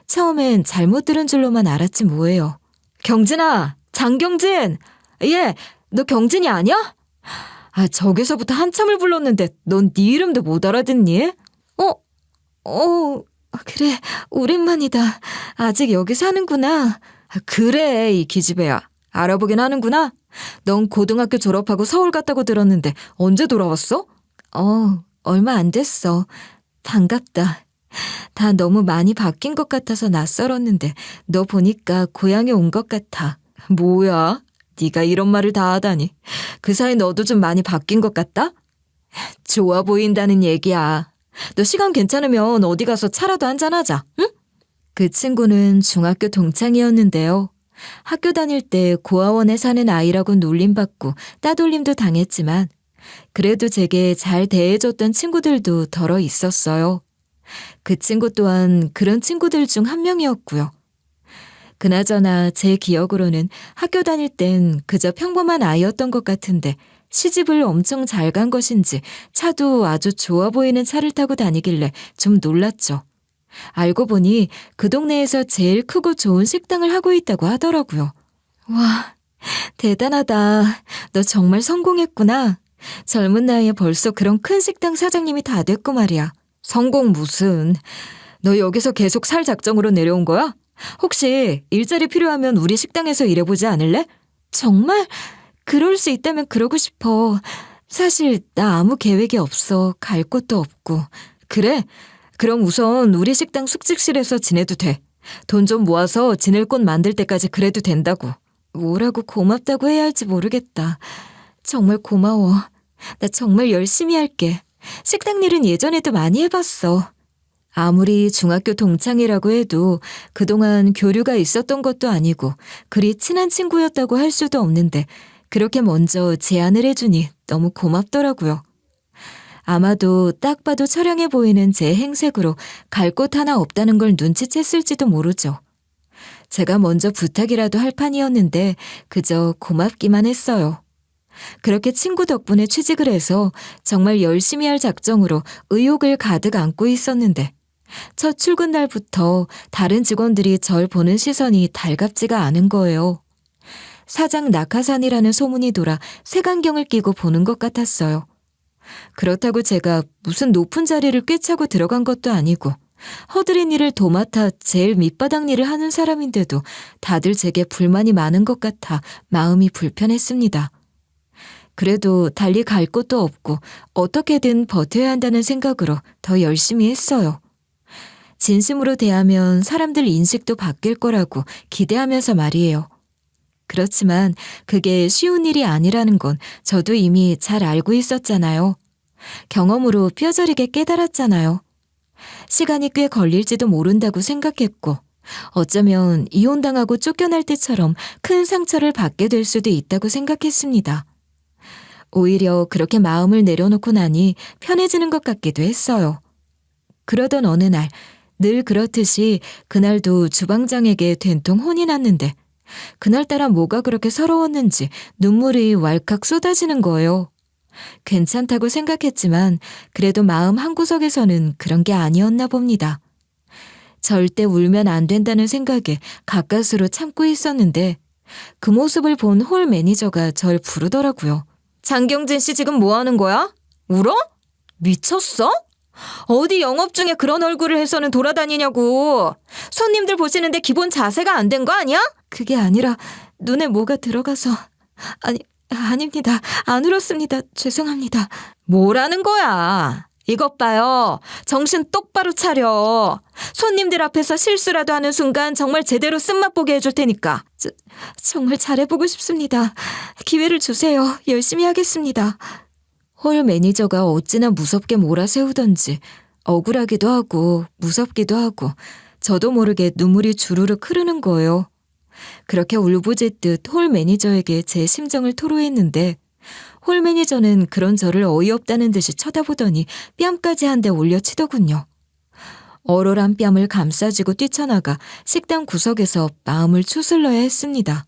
처음엔 잘못 들은 줄로만 알았지 뭐예요. 경진아! 장경진! 예! 너 경진이 아니야? 저기서부터 한참을 불렀는데 넌 네 이름도 못 알아듣니? 그래, 오랜만이다. 아직 여기 사는구나. 그래, 이 기집애야. 알아보긴 하는구나. 넌 고등학교 졸업하고 서울 갔다고 들었는데 언제 돌아왔어? 얼마 안 됐어. 반갑다. 다 너무 많이 바뀐 것 같아서 낯설었는데 너 보니까 고향에 온 것 같아. 뭐야? 네가 이런 말을 다 하다니. 그 사이 너도 좀 많이 바뀐 것 같다? 좋아 보인다는 얘기야. 너 시간 괜찮으면 어디 가서 차라도 한잔하자, 응? 그 친구는 중학교 동창이었는데요. 학교 다닐 때 고아원에 사는 아이라고 놀림받고 따돌림도 당했지만 그래도 제게 잘 대해줬던 친구들도 덜어 있었어요. 그 친구 또한 그런 친구들 중 한 명이었고요. 그나저나 제 기억으로는 학교 다닐 땐 그저 평범한 아이였던 것 같은데 시집을 엄청 잘 간 것인지 차도 아주 좋아 보이는 차를 타고 다니길래 좀 놀랐죠. 알고 보니 그 동네에서 제일 크고 좋은 식당을 하고 있다고 하더라고요. 와, 대단하다. 너 정말 성공했구나. 젊은 나이에 벌써 그런 큰 식당 사장님이 다 됐고 말이야. 성공 무슨. 너 여기서 계속 살 작정으로 내려온 거야? 혹시 일자리 필요하면 우리 식당에서 일해보지 않을래? 정말? 그럴 수 있다면 그러고 싶어. 사실 나 아무 계획이 없어. 갈 곳도 없고. 그래? 그럼 우선 우리 식당 숙직실에서 지내도 돼. 돈 좀 모아서 지낼 곳 만들 때까지 그래도 된다고. 뭐라고 고맙다고 해야 할지 모르겠다. 정말 고마워. 나 정말 열심히 할게. 식당 일은 예전에도 많이 해봤어. 아무리 중학교 동창이라고 해도 그동안 교류가 있었던 것도 아니고 그리 친한 친구였다고 할 수도 없는데 그렇게 먼저 제안을 해주니 너무 고맙더라고요. 아마도 딱 봐도 처량해 보이는 제 행색으로 갈 곳 하나 없다는 걸 눈치챘을지도 모르죠. 제가 먼저 부탁이라도 할 판이었는데 그저 고맙기만 했어요. 그렇게 친구 덕분에 취직을 해서 정말 열심히 할 작정으로 의욕을 가득 안고 있었는데 첫 출근 날부터 다른 직원들이 절 보는 시선이 달갑지가 않은 거예요. 사장 낙하산이라는 소문이 돌아 색안경을 끼고 보는 것 같았어요. 그렇다고 제가 무슨 높은 자리를 꿰차고 들어간 것도 아니고 허드렛 일을 도맡아 제일 밑바닥 일을 하는 사람인데도 다들 제게 불만이 많은 것 같아 마음이 불편했습니다. 그래도 달리 갈 곳도 없고 어떻게든 버텨야 한다는 생각으로 더 열심히 했어요. 진심으로 대하면 사람들 인식도 바뀔 거라고 기대하면서 말이에요. 그렇지만 그게 쉬운 일이 아니라는 건 저도 이미 잘 알고 있었잖아요. 경험으로 뼈저리게 깨달았잖아요. 시간이 꽤 걸릴지도 모른다고 생각했고 어쩌면 이혼당하고 쫓겨날 때처럼 큰 상처를 받게 될 수도 있다고 생각했습니다. 오히려 그렇게 마음을 내려놓고 나니 편해지는 것 같기도 했어요. 그러던 어느 날 늘 그렇듯이 그날도 주방장에게 된통 혼이 났는데 그날따라 뭐가 그렇게 서러웠는지 눈물이 왈칵 쏟아지는 거예요. 괜찮다고 생각했지만 그래도 마음 한구석에서는 그런 게 아니었나 봅니다. 절대 울면 안 된다는 생각에 가까스로 참고 있었는데 그 모습을 본 홀 매니저가 절 부르더라고요. 장경진 씨 지금 뭐 하는 거야? 울어? 미쳤어? 어디 영업 중에 그런 얼굴을 해서는 돌아다니냐고. 손님들 보시는데 기본 자세가 안 된 거 아니야? 그게 아니라 눈에 뭐가 들어가서. 아닙니다. 안 울었습니다. 죄송합니다. 뭐라는 거야? 이것 봐요. 정신 똑바로 차려. 손님들 앞에서 실수라도 하는 순간 정말 제대로 쓴맛 보게 해줄 테니까. 정말 잘해보고 싶습니다. 기회를 주세요. 열심히 하겠습니다. 홀 매니저가 어찌나 무섭게 몰아세우던지 억울하기도 하고 무섭기도 하고 저도 모르게 눈물이 주르륵 흐르는 거예요. 그렇게 울부짖듯 홀 매니저에게 제 심정을 토로했는데 홀 매니저는 그런 저를 어이없다는 듯이 쳐다보더니 뺨까지 한 대 올려치더군요. 얼얼한 뺨을 감싸쥐고 뛰쳐나가 식당 구석에서 마음을 추슬러야 했습니다.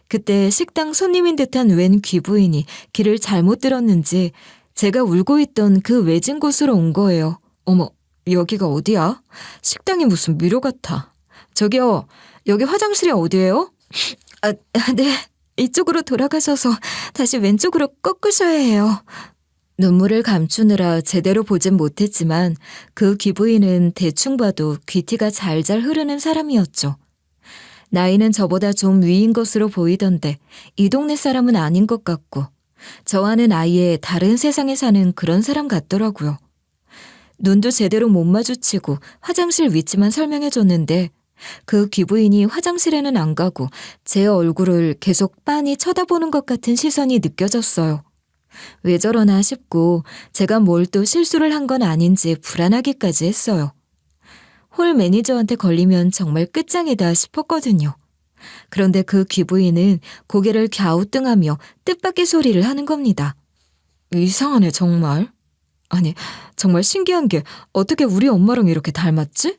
그때 식당 손님인 듯한 웬 귀부인이 길을 잘못 들었는지 제가 울고 있던 그 외진 곳으로 온 거예요. 어머, 여기가 어디야? 식당이 무슨 미로 같아. 저기요, 여기 화장실이 어디예요? 네. 이쪽으로 돌아가셔서 다시 왼쪽으로 꺾으셔야 해요. 눈물을 감추느라 제대로 보진 못했지만 그 귀부인은 대충 봐도 귀티가 잘잘 흐르는 사람이었죠. 나이는 저보다 좀 위인 것으로 보이던데 이 동네 사람은 아닌 것 같고 저와는 아예 다른 세상에 사는 그런 사람 같더라고요. 눈도 제대로 못 마주치고 화장실 위치만 설명해줬는데 그 귀부인이 화장실에는 안 가고 제 얼굴을 계속 빤히 쳐다보는 것 같은 시선이 느껴졌어요. 왜 저러나 싶고 제가 뭘 또 실수를 한 건 아닌지 불안하기까지 했어요. 홀 매니저한테 걸리면 정말 끝장이다 싶었거든요. 그런데 그 귀부인은 고개를 갸우뚱하며 뜻밖의 소리를 하는 겁니다. 이상하네 정말. 아니 정말 신기한 게 어떻게 우리 엄마랑 이렇게 닮았지?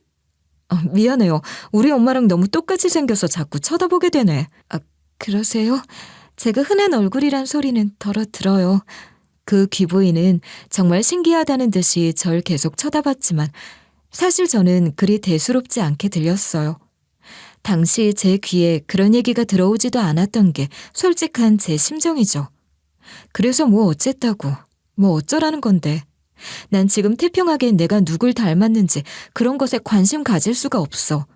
미안해요. 우리 엄마랑 너무 똑같이 생겨서 자꾸 쳐다보게 되네. 그러세요? 제가 흔한 얼굴이란 소리는 덜어 들어요. 그 귀부인은 정말 신기하다는 듯이 절 계속 쳐다봤지만 사실 저는 그리 대수롭지 않게 들렸어요. 당시 제 귀에 그런 얘기가 들어오지도 않았던 게 솔직한 제 심정이죠. 그래서 뭐 어쨌다고, 뭐 어쩌라는 건데. 난 지금 태평하게 내가 누굴 닮았는지 그런 것에 관심 가질 수가 없어.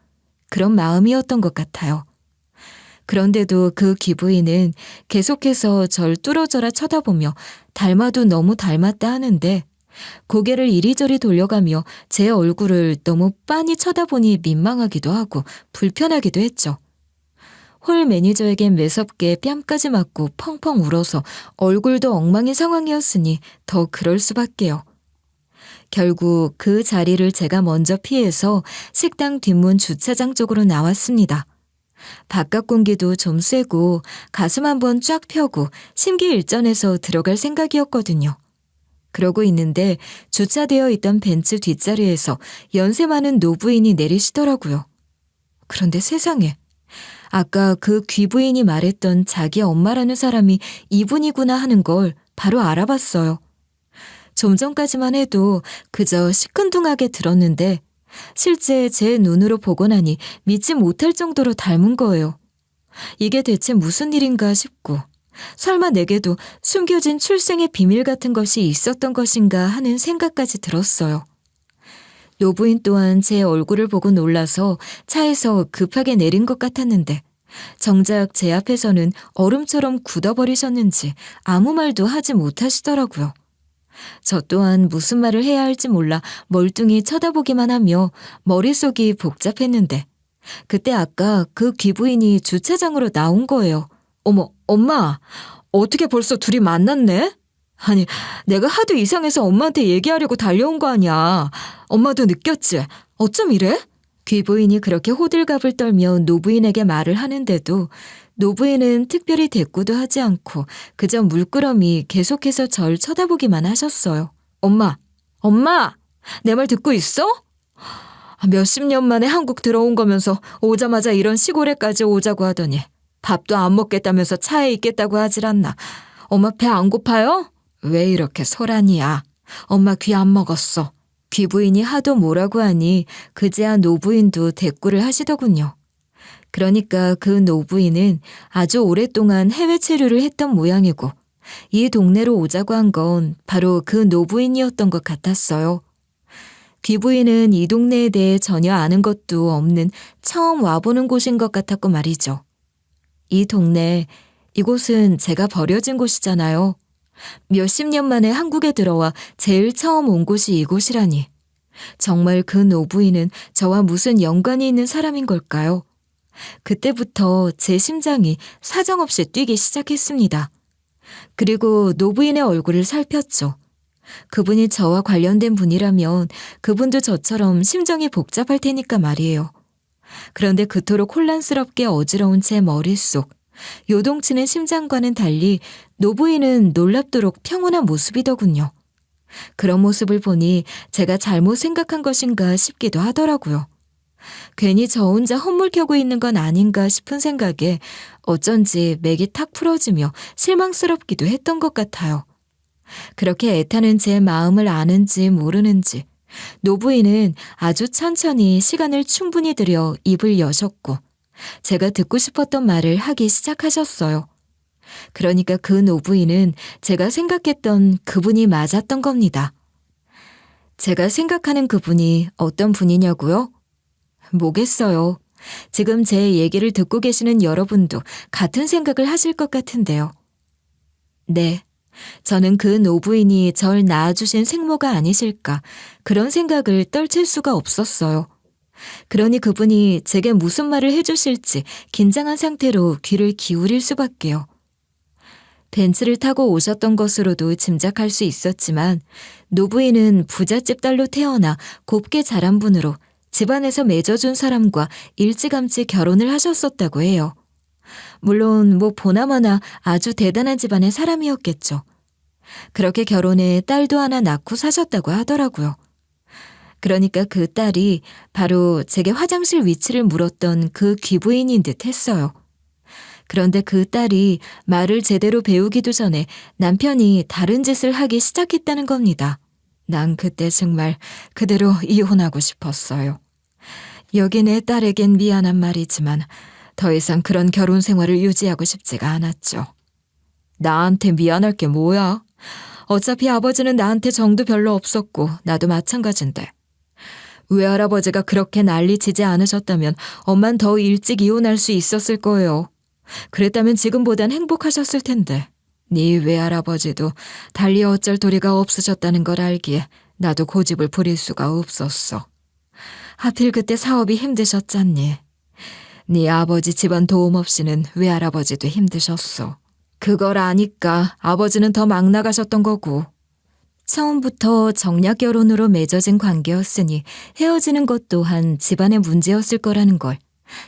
그런 마음이었던 것 같아요. 그런데도 그 귀부인은 계속해서 절 뚫어져라 쳐다보며 닮아도 너무 닮았다 하는데 고개를 이리저리 돌려가며 제 얼굴을 너무 빤히 쳐다보니 민망하기도 하고 불편하기도 했죠. 홀 매니저에겐 매섭게 뺨까지 맞고 펑펑 울어서 얼굴도 엉망인 상황이었으니 더 그럴 수밖에요. 결국 그 자리를 제가 먼저 피해서 식당 뒷문 주차장 쪽으로 나왔습니다. 바깥 공기도 좀 쐬고 가슴 한번 쫙 펴고 심기일전해서 들어갈 생각이었거든요. 그러고 있는데 주차되어 있던 벤츠 뒷자리에서 연세 많은 노부인이 내리시더라고요. 그런데 세상에, 아까 그 귀부인이 말했던 자기 엄마라는 사람이 이분이구나 하는 걸 바로 알아봤어요. 좀 전까지만 해도 그저 시큰둥하게 들었는데 실제 제 눈으로 보고 나니 믿지 못할 정도로 닮은 거예요. 이게 대체 무슨 일인가 싶고 설마 내게도 숨겨진 출생의 비밀 같은 것이 있었던 것인가 하는 생각까지 들었어요. 노부인 또한 제 얼굴을 보고 놀라서 차에서 급하게 내린 것 같았는데 정작 제 앞에서는 얼음처럼 굳어버리셨는지 아무 말도 하지 못하시더라고요. 저 또한 무슨 말을 해야 할지 몰라 멀뚱히 쳐다보기만 하며 머릿속이 복잡했는데 그때 아까 그 귀부인이 주차장으로 나온 거예요. 어머, 엄마, 어떻게 벌써 둘이 만났네? 아니, 내가 하도 이상해서 엄마한테 얘기하려고 달려온 거 아니야. 엄마도 느꼈지? 어쩜 이래? 귀부인이 그렇게 호들갑을 떨며 노부인에게 말을 하는데도 노부인은 특별히 대꾸도 하지 않고 그저 물끄러미 계속해서 절 쳐다보기만 하셨어요. 엄마, 내 말 듣고 있어? 몇십 년 만에 한국 들어온 거면서 오자마자 이런 시골에까지 오자고 하더니 밥도 안 먹겠다면서 차에 있겠다고 하질 않나. 엄마 배 안 고파요? 왜 이렇게 소란이야? 엄마 귀 안 먹었어. 귀부인이 하도 뭐라고 하니 그제야 노부인도 대꾸를 하시더군요. 그러니까 그 노부인은 아주 오랫동안 해외 체류를 했던 모양이고 이 동네로 오자고 한 건 바로 그 노부인이었던 것 같았어요. 귀부인은 이 동네에 대해 전혀 아는 것도 없는 처음 와보는 곳인 것 같았고 말이죠. 이 동네, 이곳은 제가 버려진 곳이잖아요. 몇십 년 만에 한국에 들어와 제일 처음 온 곳이 이곳이라니. 정말 그 노부인은 저와 무슨 연관이 있는 사람인 걸까요? 그때부터 제 심장이 사정없이 뛰기 시작했습니다. 그리고 노부인의 얼굴을 살폈죠. 그분이 저와 관련된 분이라면 그분도 저처럼 심정이 복잡할 테니까 말이에요. 그런데 그토록 혼란스럽게 어지러운 제 머릿속, 요동치는 심장과는 달리 노부인은 놀랍도록 평온한 모습이더군요. 그런 모습을 보니 제가 잘못 생각한 것인가 싶기도 하더라고요. 괜히 저 혼자 헛물 켜고 있는 건 아닌가 싶은 생각에 어쩐지 맥이 탁 풀어지며 실망스럽기도 했던 것 같아요. 그렇게 애타는 제 마음을 아는지 모르는지 노부인은 아주 천천히 시간을 충분히 들여 입을 여셨고 제가 듣고 싶었던 말을 하기 시작하셨어요. 그러니까 그 노부인은 제가 생각했던 그분이 맞았던 겁니다. 제가 생각하는 그분이 어떤 분이냐고요? 뭐겠어요. 지금 제 얘기를 듣고 계시는 여러분도 같은 생각을 하실 것 같은데요. 네, 저는 그 노부인이 절 낳아주신 생모가 아니실까 그런 생각을 떨칠 수가 없었어요. 그러니 그분이 제게 무슨 말을 해주실지 긴장한 상태로 귀를 기울일 수밖에요. 벤츠를 타고 오셨던 것으로도 짐작할 수 있었지만 노부인은 부잣집 딸로 태어나 곱게 자란 분으로 집안에서 맺어준 사람과 일찌감치 결혼을 하셨었다고 해요. 물론 보나마나 아주 대단한 집안의 사람이었겠죠. 그렇게 결혼해 딸도 하나 낳고 사셨다고 하더라고요. 그러니까 그 딸이 바로 제게 화장실 위치를 물었던 그 귀부인인 듯 했어요. 그런데 그 딸이 말을 제대로 배우기도 전에 남편이 다른 짓을 하기 시작했다는 겁니다. 난 그때 정말 그대로 이혼하고 싶었어요. 여기 내 딸에겐 미안한 말이지만 더 이상 그런 결혼 생활을 유지하고 싶지가 않았죠. 나한테 미안할 게 뭐야? 어차피 아버지는 나한테 정도 별로 없었고 나도 마찬가지인데. 외할아버지가 그렇게 난리치지 않으셨다면 엄만 더 일찍 이혼할 수 있었을 거예요. 그랬다면 지금보단 행복하셨을 텐데. 네 외할아버지도 달리 어쩔 도리가 없으셨다는 걸 알기에 나도 고집을 부릴 수가 없었어. 하필 그때 사업이 힘드셨잖니. 네 아버지 집안 도움 없이는 외할아버지도 힘드셨어. 그걸 아니까 아버지는 더 막 나가셨던 거고. 처음부터 정략 결혼으로 맺어진 관계였으니 헤어지는 것 또한 집안의 문제였을 거라는 걸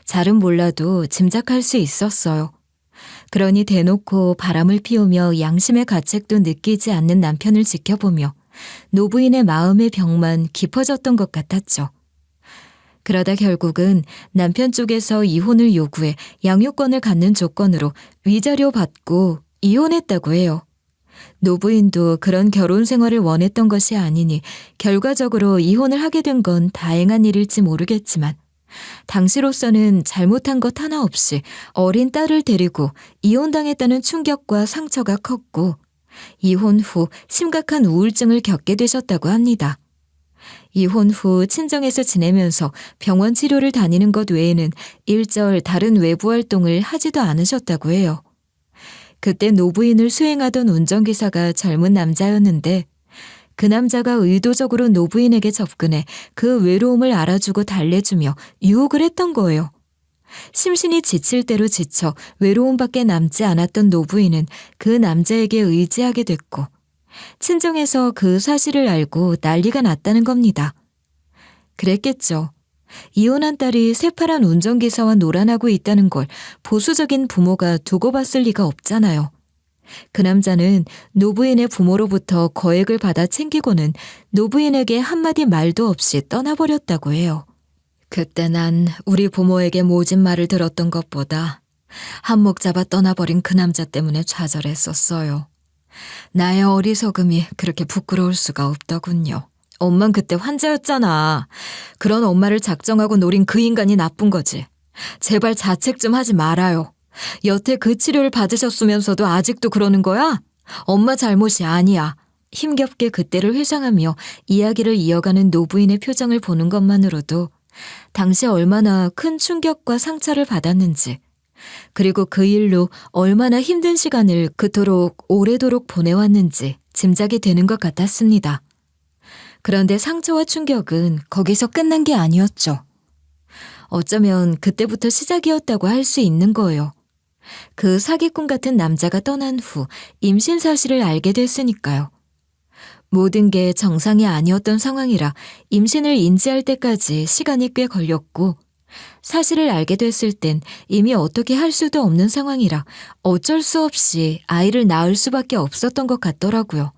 잘은 몰라도 짐작할 수 있었어요. 그러니 대놓고 바람을 피우며 양심의 가책도 느끼지 않는 남편을 지켜보며 노부인의 마음의 병만 깊어졌던 것 같았죠. 그러다 결국은 남편 쪽에서 이혼을 요구해 양육권을 갖는 조건으로 위자료 받고 이혼했다고 해요. 노부인도 그런 결혼 생활을 원했던 것이 아니니 결과적으로 이혼을 하게 된 건 다행한 일일지 모르겠지만 당시로서는 잘못한 것 하나 없이 어린 딸을 데리고 이혼당했다는 충격과 상처가 컸고 이혼 후 심각한 우울증을 겪게 되셨다고 합니다. 이혼 후 친정에서 지내면서 병원 치료를 다니는 것 외에는 일절 다른 외부 활동을 하지도 않으셨다고 해요. 그때 노부인을 수행하던 운전기사가 젊은 남자였는데 그 남자가 의도적으로 노부인에게 접근해 그 외로움을 알아주고 달래주며 유혹을 했던 거예요. 심신이 지칠 대로 지쳐 외로움밖에 남지 않았던 노부인은 그 남자에게 의지하게 됐고 친정에서 그 사실을 알고 난리가 났다는 겁니다. 그랬겠죠. 이혼한 딸이 새파란 운전기사와 놀아나고 있다는 걸 보수적인 부모가 두고 봤을 리가 없잖아요. 그 남자는 노부인의 부모로부터 거액을 받아 챙기고는 노부인에게 한마디 말도 없이 떠나버렸다고 해요. 그때 난 우리 부모에게 모진 말을 들었던 것보다 한몫 잡아 떠나버린 그 남자 때문에 좌절했었어요. 나의 어리석음이 그렇게 부끄러울 수가 없더군요. 엄만 그때 환자였잖아. 그런 엄마를 작정하고 노린 그 인간이 나쁜 거지. 제발 자책 좀 하지 말아요. 여태 그 치료를 받으셨으면서도 아직도 그러는 거야? 엄마 잘못이 아니야. 힘겹게 그때를 회상하며 이야기를 이어가는 노부인의 표정을 보는 것만으로도 당시 얼마나 큰 충격과 상처를 받았는지, 그리고 그 일로 얼마나 힘든 시간을 그토록 오래도록 보내왔는지 짐작이 되는 것 같았습니다. 그런데 상처와 충격은 거기서 끝난 게 아니었죠. 어쩌면 그때부터 시작이었다고 할 수 있는 거예요. 그 사기꾼 같은 남자가 떠난 후 임신 사실을 알게 됐으니까요. 모든 게 정상이 아니었던 상황이라 임신을 인지할 때까지 시간이 꽤 걸렸고 사실을 알게 됐을 땐 이미 어떻게 할 수도 없는 상황이라 어쩔 수 없이 아이를 낳을 수밖에 없었던 것 같더라고요.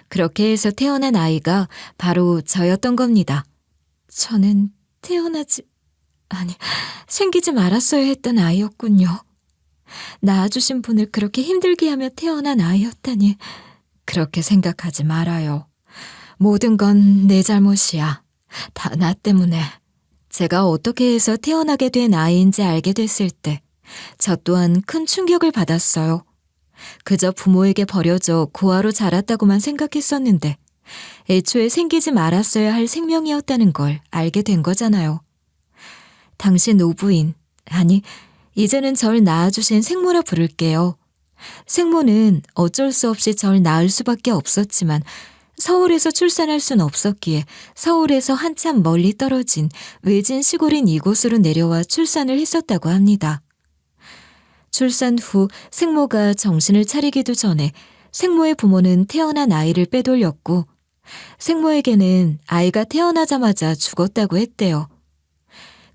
그렇게 해서 태어난 아이가 바로 저였던 겁니다. 저는 생기지 말았어야 했던 아이였군요. 낳아주신 분을 그렇게 힘들게 하며 태어난 아이였다니. 그렇게 생각하지 말아요. 모든 건 내 잘못이야. 다 나 때문에. 제가 어떻게 해서 태어나게 된 아이인지 알게 됐을 때 저 또한 큰 충격을 받았어요. 그저 부모에게 버려져 고아로 자랐다고만 생각했었는데 애초에 생기지 말았어야 할 생명이었다는 걸 알게 된 거잖아요. 당시 노부인, 아니 이제는 절 낳아주신 생모라 부를게요. 생모는 어쩔 수 없이 절 낳을 수밖에 없었지만 서울에서 출산할 순 없었기에 서울에서 한참 멀리 떨어진 외진 시골인 이곳으로 내려와 출산을 했었다고 합니다. 출산 후 생모가 정신을 차리기도 전에 생모의 부모는 태어난 아이를 빼돌렸고 생모에게는 아이가 태어나자마자 죽었다고 했대요.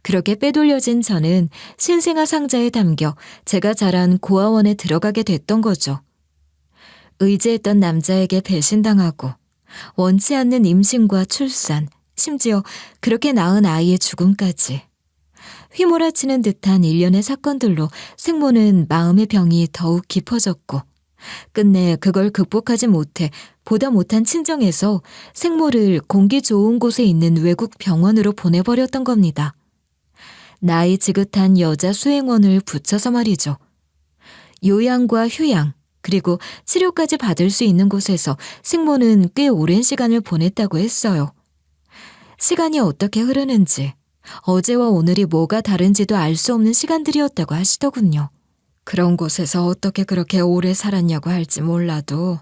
그렇게 빼돌려진 저는 신생아 상자에 담겨 제가 자란 고아원에 들어가게 됐던 거죠. 의지했던 남자에게 배신당하고 원치 않는 임신과 출산, 심지어 그렇게 낳은 아이의 죽음까지. 휘몰아치는 듯한 일련의 사건들로 생모는 마음의 병이 더욱 깊어졌고 끝내 그걸 극복하지 못해 보다 못한 친정에서 생모를 공기 좋은 곳에 있는 외국 병원으로 보내버렸던 겁니다. 나이 지긋한 여자 수행원을 붙여서 말이죠. 요양과 휴양, 그리고 치료까지 받을 수 있는 곳에서 생모는 꽤 오랜 시간을 보냈다고 했어요. 시간이 어떻게 흐르는지, 어제와 오늘이 뭐가 다른지도 알 수 없는 시간들이었다고 하시더군요. 그런 곳에서 어떻게 그렇게 오래 살았냐고 할지 몰라도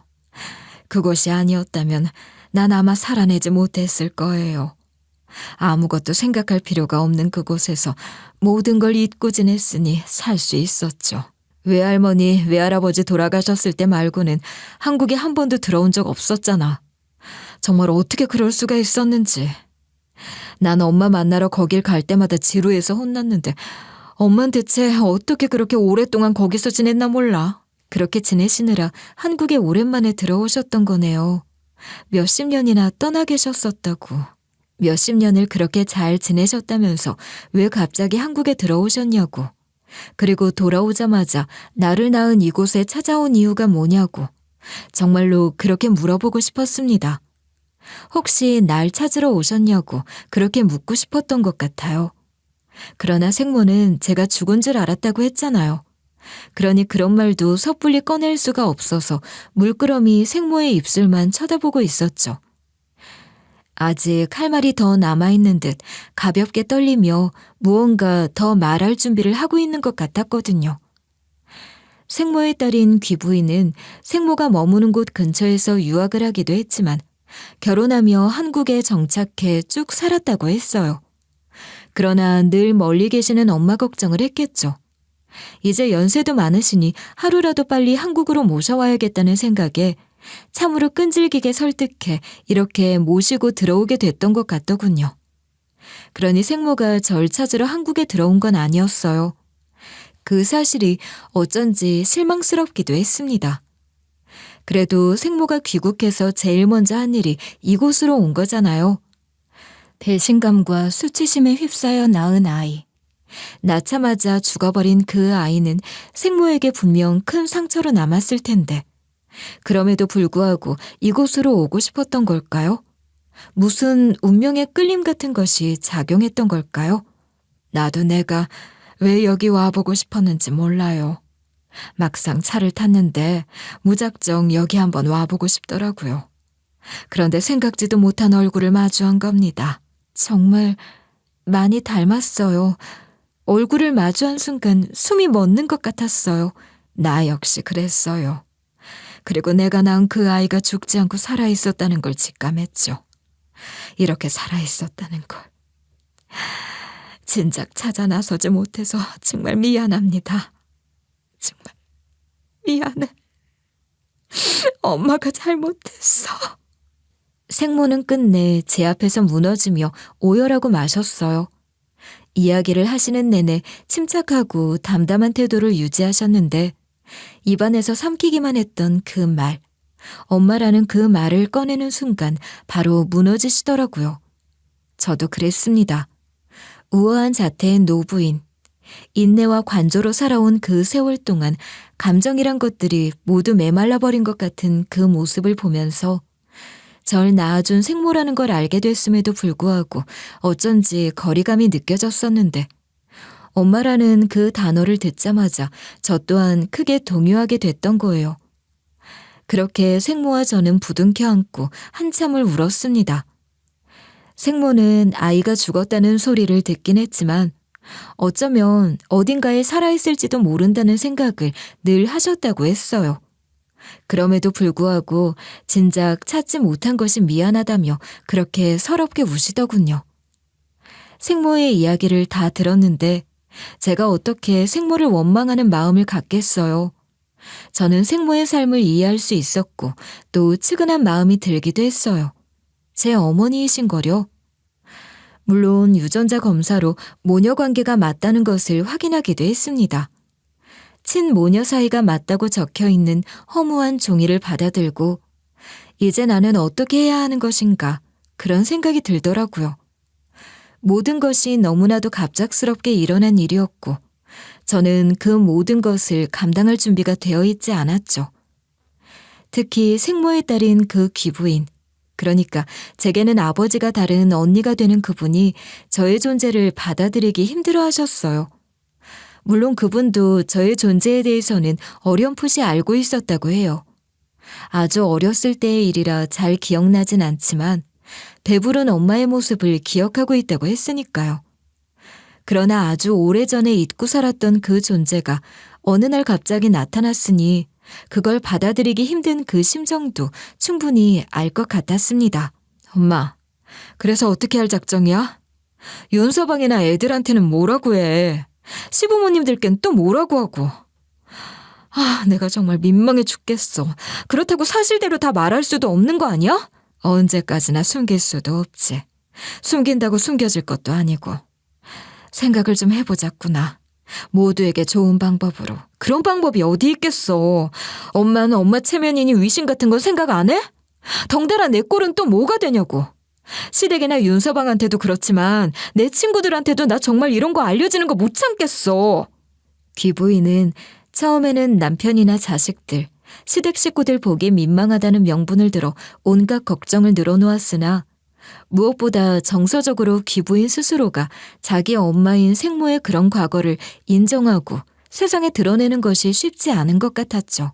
그곳이 아니었다면 난 아마 살아내지 못했을 거예요. 아무것도 생각할 필요가 없는 그곳에서 모든 걸 잊고 지냈으니 살 수 있었죠. 외할머니, 외할아버지 돌아가셨을 때 말고는 한국에 한 번도 들어온 적 없었잖아. 정말 어떻게 그럴 수가 있었는지. 난 엄마 만나러 거길 갈 때마다 지루해서 혼났는데 엄만 대체 어떻게 그렇게 오랫동안 거기서 지냈나 몰라. 그렇게 지내시느라 한국에 오랜만에 들어오셨던 거네요. 몇십 년이나 떠나 계셨었다고. 몇십 년을 그렇게 잘 지내셨다면서 왜 갑자기 한국에 들어오셨냐고. 그리고 돌아오자마자 나를 낳은 이곳에 찾아온 이유가 뭐냐고. 정말로 그렇게 물어보고 싶었습니다. 혹시 날 찾으러 오셨냐고 그렇게 묻고 싶었던 것 같아요. 그러나 생모는 제가 죽은 줄 알았다고 했잖아요. 그러니 그런 말도 섣불리 꺼낼 수가 없어서 물끄러미 생모의 입술만 쳐다보고 있었죠. 아직 할 말이 더 남아있는 듯 가볍게 떨리며 무언가 더 말할 준비를 하고 있는 것 같았거든요. 생모의 딸인 귀부인은 생모가 머무는 곳 근처에서 유학을 하기도 했지만 결혼하며 한국에 정착해 쭉 살았다고 했어요. 그러나 늘 멀리 계시는 엄마 걱정을 했겠죠. 이제 연세도 많으시니 하루라도 빨리 한국으로 모셔와야겠다는 생각에 참으로 끈질기게 설득해 이렇게 모시고 들어오게 됐던 것 같더군요. 그러니 생모가 절 찾으러 한국에 들어온 건 아니었어요. 그 사실이 어쩐지 실망스럽기도 했습니다. 그래도 생모가 귀국해서 제일 먼저 한 일이 이곳으로 온 거잖아요. 배신감과 수치심에 휩싸여 낳은 아이. 낳자마자 죽어버린 그 아이는 생모에게 분명 큰 상처로 남았을 텐데 그럼에도 불구하고 이곳으로 오고 싶었던 걸까요? 무슨 운명의 끌림 같은 것이 작용했던 걸까요? 나도 내가 왜 여기 와보고 싶었는지 몰라요. 막상 차를 탔는데 무작정 여기 한번 와보고 싶더라고요. 그런데 생각지도 못한 얼굴을 마주한 겁니다. 정말 많이 닮았어요. 얼굴을 마주한 순간 숨이 멎는 것 같았어요. 나 역시 그랬어요. 그리고 내가 낳은 그 아이가 죽지 않고 살아있었다는 걸 직감했죠. 이렇게 살아있었다는 걸. 진작 찾아 나서지 못해서 정말 미안합니다. 정말 미안해. 엄마가 잘못했어. 생모는 끝내 제 앞에서 무너지며 오열하고 마셨어요. 이야기를 하시는 내내 침착하고 담담한 태도를 유지하셨는데 입안에서 삼키기만 했던 그 말, 엄마라는 그 말을 꺼내는 순간 바로 무너지시더라고요. 저도 그랬습니다. 우아한 자태의 노부인, 인내와 관조로 살아온 그 세월 동안 감정이란 것들이 모두 메말라버린 것 같은 그 모습을 보면서 절 낳아준 생모라는 걸 알게 됐음에도 불구하고 어쩐지 거리감이 느껴졌었는데 엄마라는 그 단어를 듣자마자 저 또한 크게 동요하게 됐던 거예요. 그렇게 생모와 저는 부둥켜 안고 한참을 울었습니다. 생모는 아이가 죽었다는 소리를 듣긴 했지만 어쩌면 어딘가에 살아있을지도 모른다는 생각을 늘 하셨다고 했어요. 그럼에도 불구하고 진작 찾지 못한 것이 미안하다며 그렇게 서럽게 우시더군요. 생모의 이야기를 다 들었는데 제가 어떻게 생모를 원망하는 마음을 갖겠어요. 저는 생모의 삶을 이해할 수 있었고 또 측은한 마음이 들기도 했어요. 제 어머니이신 거려. 물론 유전자 검사로 모녀 관계가 맞다는 것을 확인하기도 했습니다. 친모녀 사이가 맞다고 적혀있는 허무한 종이를 받아들고 이제 나는 어떻게 해야 하는 것인가 그런 생각이 들더라고요. 모든 것이 너무나도 갑작스럽게 일어난 일이었고 저는 그 모든 것을 감당할 준비가 되어 있지 않았죠. 특히 생모의 딸인 그 귀부인, 그러니까 제게는 아버지가 다른 언니가 되는 그분이 저의 존재를 받아들이기 힘들어 하셨어요. 물론 그분도 저의 존재에 대해서는 어렴풋이 알고 있었다고 해요. 아주 어렸을 때의 일이라 잘 기억나진 않지만 배부른 엄마의 모습을 기억하고 있다고 했으니까요. 그러나 아주 오래전에 잊고 살았던 그 존재가 어느 날 갑자기 나타났으니 그걸 받아들이기 힘든 그 심정도 충분히 알 것 같았습니다. 엄마, 그래서 어떻게 할 작정이야? 윤서방이나 애들한테는 뭐라고 해? 시부모님들께는 또 뭐라고 하고. 내가 정말 민망해 죽겠어. 그렇다고 사실대로 다 말할 수도 없는 거 아니야? 언제까지나 숨길 수도 없지. 숨긴다고 숨겨질 것도 아니고. 생각을 좀 해보자꾸나. 모두에게 좋은 방법으로. 그런 방법이 어디 있겠어. 엄마는 엄마 체면이니 위신 같은 건 생각 안 해? 덩달아 내 꼴은 또 뭐가 되냐고. 시댁이나 윤서방한테도 그렇지만 내 친구들한테도 나 정말 이런 거 알려지는 거 못 참겠어. 귀부인은 처음에는 남편이나 자식들, 시댁 식구들 보기 민망하다는 명분을 들어 온갖 걱정을 늘어놓았으나 무엇보다 정서적으로 귀부인 스스로가 자기 엄마인 생모의 그런 과거를 인정하고 세상에 드러내는 것이 쉽지 않은 것 같았죠.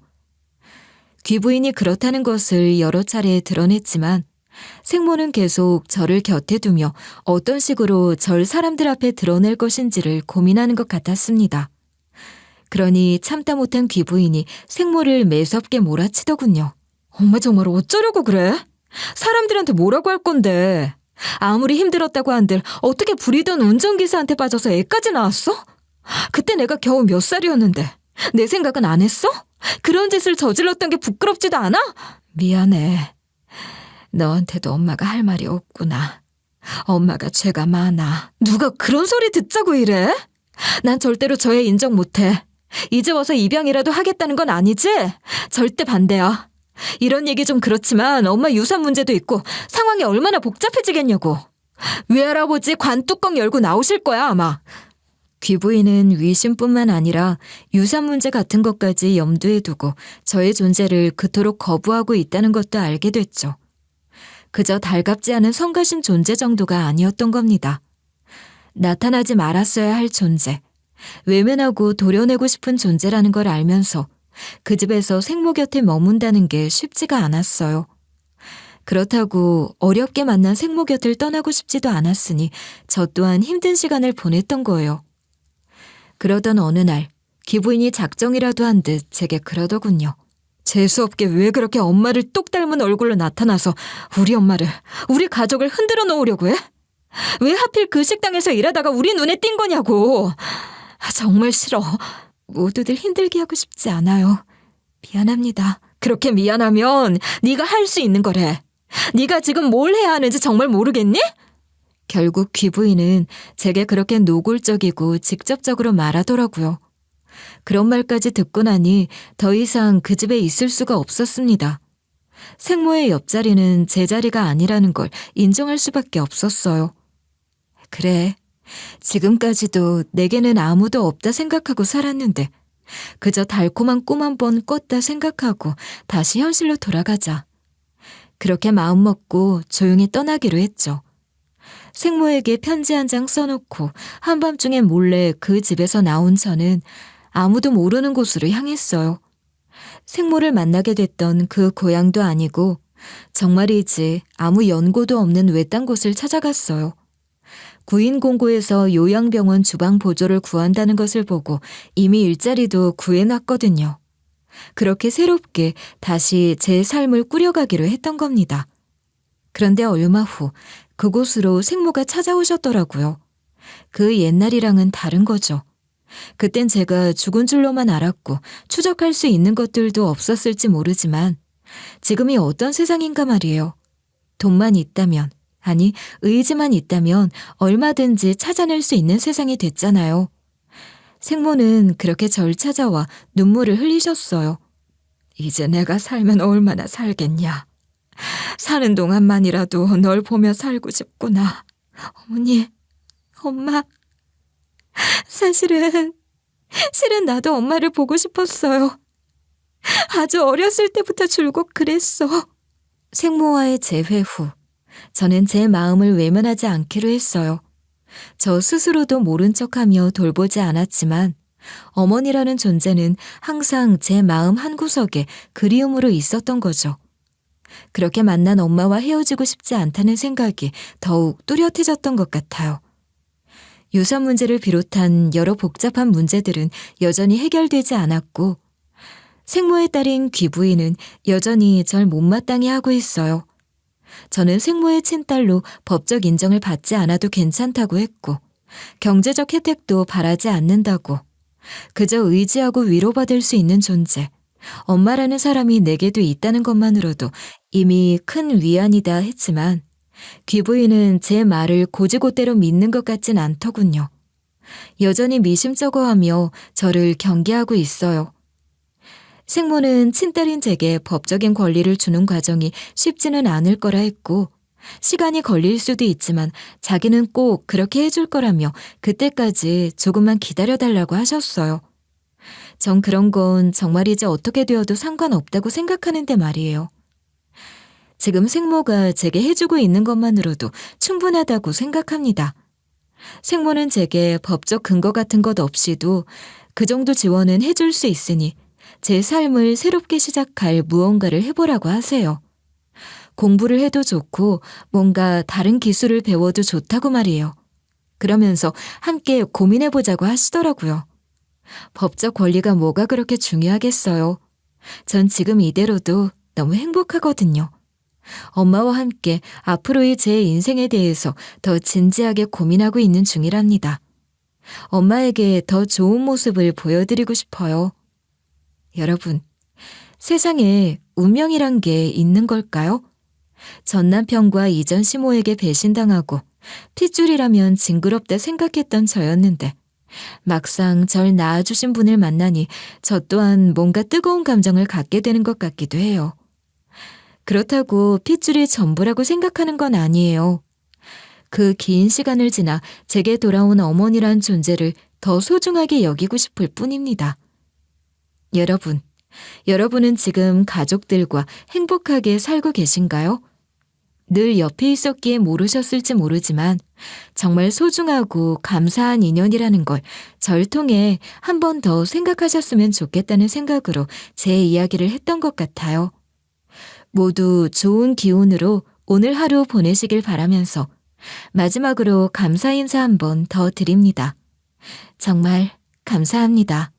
귀부인이 그렇다는 것을 여러 차례 드러냈지만 생모는 계속 저를 곁에 두며 어떤 식으로 절 사람들 앞에 드러낼 것인지를 고민하는 것 같았습니다. 그러니 참다 못한 귀부인이 생모를 매섭게 몰아치더군요. 엄마 정말 어쩌려고 그래? 사람들한테 뭐라고 할 건데. 아무리 힘들었다고 한들 어떻게 부리던 운전기사한테 빠져서 애까지 낳았어? 그때 내가 겨우 몇 살이었는데 내 생각은 안 했어? 그런 짓을 저질렀던 게 부끄럽지도 않아? 미안해. 너한테도 엄마가 할 말이 없구나. 엄마가 죄가 많아. 누가 그런 소리 듣자고 이래? 난 절대로 저 애 인정 못해. 이제 와서 입양이라도 하겠다는 건 아니지? 절대 반대야. 이런 얘기 좀 그렇지만 엄마 유산 문제도 있고 상황이 얼마나 복잡해지겠냐고. 외할아버지 관뚜껑 열고 나오실 거야 아마. 귀부인은 위신뿐만 아니라 유산 문제 같은 것까지 염두에 두고 저의 존재를 그토록 거부하고 있다는 것도 알게 됐죠. 그저 달갑지 않은 성가신 존재 정도가 아니었던 겁니다. 나타나지 말았어야 할 존재, 외면하고 도려내고 싶은 존재라는 걸 알면서 그 집에서 생모 곁에 머문다는 게 쉽지가 않았어요. 그렇다고 어렵게 만난 생모 곁을 떠나고 싶지도 않았으니 저 또한 힘든 시간을 보냈던 거예요. 그러던 어느 날 귀부인이 작정이라도 한 듯 제게 그러더군요. 재수없게 왜 그렇게 엄마를 똑 닮은 얼굴로 나타나서 우리 엄마를, 우리 가족을 흔들어 놓으려고 해? 왜 하필 그 식당에서 일하다가 우리 눈에 띈 거냐고. 정말 싫어. 모두들 힘들게 하고 싶지 않아요. 미안합니다. 그렇게 미안하면 네가 할 수 있는 거래. 네가 지금 뭘 해야 하는지 정말 모르겠니? 결국 귀부인은 제게 그렇게 노골적이고 직접적으로 말하더라고요. 그런 말까지 듣고 나니 더 이상 그 집에 있을 수가 없었습니다. 생모의 옆자리는 제 자리가 아니라는 걸 인정할 수밖에 없었어요. 그래, 지금까지도 내게는 아무도 없다 생각하고 살았는데 그저 달콤한 꿈 한 번 꿨다 생각하고 다시 현실로 돌아가자. 그렇게 마음먹고 조용히 떠나기로 했죠. 생모에게 편지 한 장 써놓고 한밤중에 몰래 그 집에서 나온 저는 아무도 모르는 곳으로 향했어요. 생모를 만나게 됐던 그 고향도 아니고 정말이지 아무 연고도 없는 외딴 곳을 찾아갔어요. 구인공고에서 요양병원 주방 보조를 구한다는 것을 보고 이미 일자리도 구해놨거든요. 그렇게 새롭게 다시 제 삶을 꾸려가기로 했던 겁니다. 그런데 얼마 후 그곳으로 생모가 찾아오셨더라고요. 그 옛날이랑은 다른 거죠. 그땐 제가 죽은 줄로만 알았고 추적할 수 있는 것들도 없었을지 모르지만 지금이 어떤 세상인가 말이에요. 돈만 있다면, 아니 의지만 있다면 얼마든지 찾아낼 수 있는 세상이 됐잖아요. 생모는 그렇게 절 찾아와 눈물을 흘리셨어요. 이제 내가 살면 얼마나 살겠냐. 사는 동안만이라도 널 보며 살고 싶구나. 어머니, 엄마. 실은 나도 엄마를 보고 싶었어요. 아주 어렸을 때부터 줄곧 그랬어. 생모와의 재회 후 저는 제 마음을 외면하지 않기로 했어요. 저 스스로도 모른 척하며 돌보지 않았지만 어머니라는 존재는 항상 제 마음 한구석에 그리움으로 있었던 거죠. 그렇게 만난 엄마와 헤어지고 싶지 않다는 생각이 더욱 뚜렷해졌던 것 같아요. 유산 문제를 비롯한 여러 복잡한 문제들은 여전히 해결되지 않았고 생모의 딸인 귀부인은 여전히 절 못마땅해 하고 있어요. 저는 생모의 친딸로 법적 인정을 받지 않아도 괜찮다고 했고 경제적 혜택도 바라지 않는다고 그저 의지하고 위로받을 수 있는 존재, 엄마라는 사람이 내게도 있다는 것만으로도 이미 큰 위안이다 했지만 귀부인은 제 말을 곧이곧대로 믿는 것 같진 않더군요. 여전히 미심쩍어하며 저를 경계하고 있어요. 생모는 친딸인 제게 법적인 권리를 주는 과정이 쉽지는 않을 거라 했고 시간이 걸릴 수도 있지만 자기는 꼭 그렇게 해줄 거라며 그때까지 조금만 기다려달라고 하셨어요. 전 그런 건 정말이지 어떻게 되어도 상관없다고 생각하는데 말이에요. 지금 생모가 제게 해주고 있는 것만으로도 충분하다고 생각합니다. 생모는 제게 법적 근거 같은 것 없이도 그 정도 지원은 해줄 수 있으니 제 삶을 새롭게 시작할 무언가를 해보라고 하세요. 공부를 해도 좋고 뭔가 다른 기술을 배워도 좋다고 말이에요. 그러면서 함께 고민해보자고 하시더라고요. 법적 권리가 뭐가 그렇게 중요하겠어요. 전 지금 이대로도 너무 행복하거든요. 엄마와 함께 앞으로의 제 인생에 대해서 더 진지하게 고민하고 있는 중이랍니다. 엄마에게 더 좋은 모습을 보여드리고 싶어요. 여러분, 세상에 운명이란 게 있는 걸까요? 전 남편과 이전 시모에게 배신당하고 핏줄이라면 징그럽다 생각했던 저였는데 막상 절 낳아주신 분을 만나니 저 또한 뭔가 뜨거운 감정을 갖게 되는 것 같기도 해요. 그렇다고 핏줄이 전부라고 생각하는 건 아니에요. 그 긴 시간을 지나 제게 돌아온 어머니란 존재를 더 소중하게 여기고 싶을 뿐입니다. 여러분은 지금 가족들과 행복하게 살고 계신가요? 늘 옆에 있었기에 모르셨을지 모르지만 정말 소중하고 감사한 인연이라는 걸 절 통해 한 번 더 생각하셨으면 좋겠다는 생각으로 제 이야기를 했던 것 같아요. 모두 좋은 기운으로 오늘 하루 보내시길 바라면서 마지막으로 감사 인사 한 번 더 드립니다. 정말 감사합니다.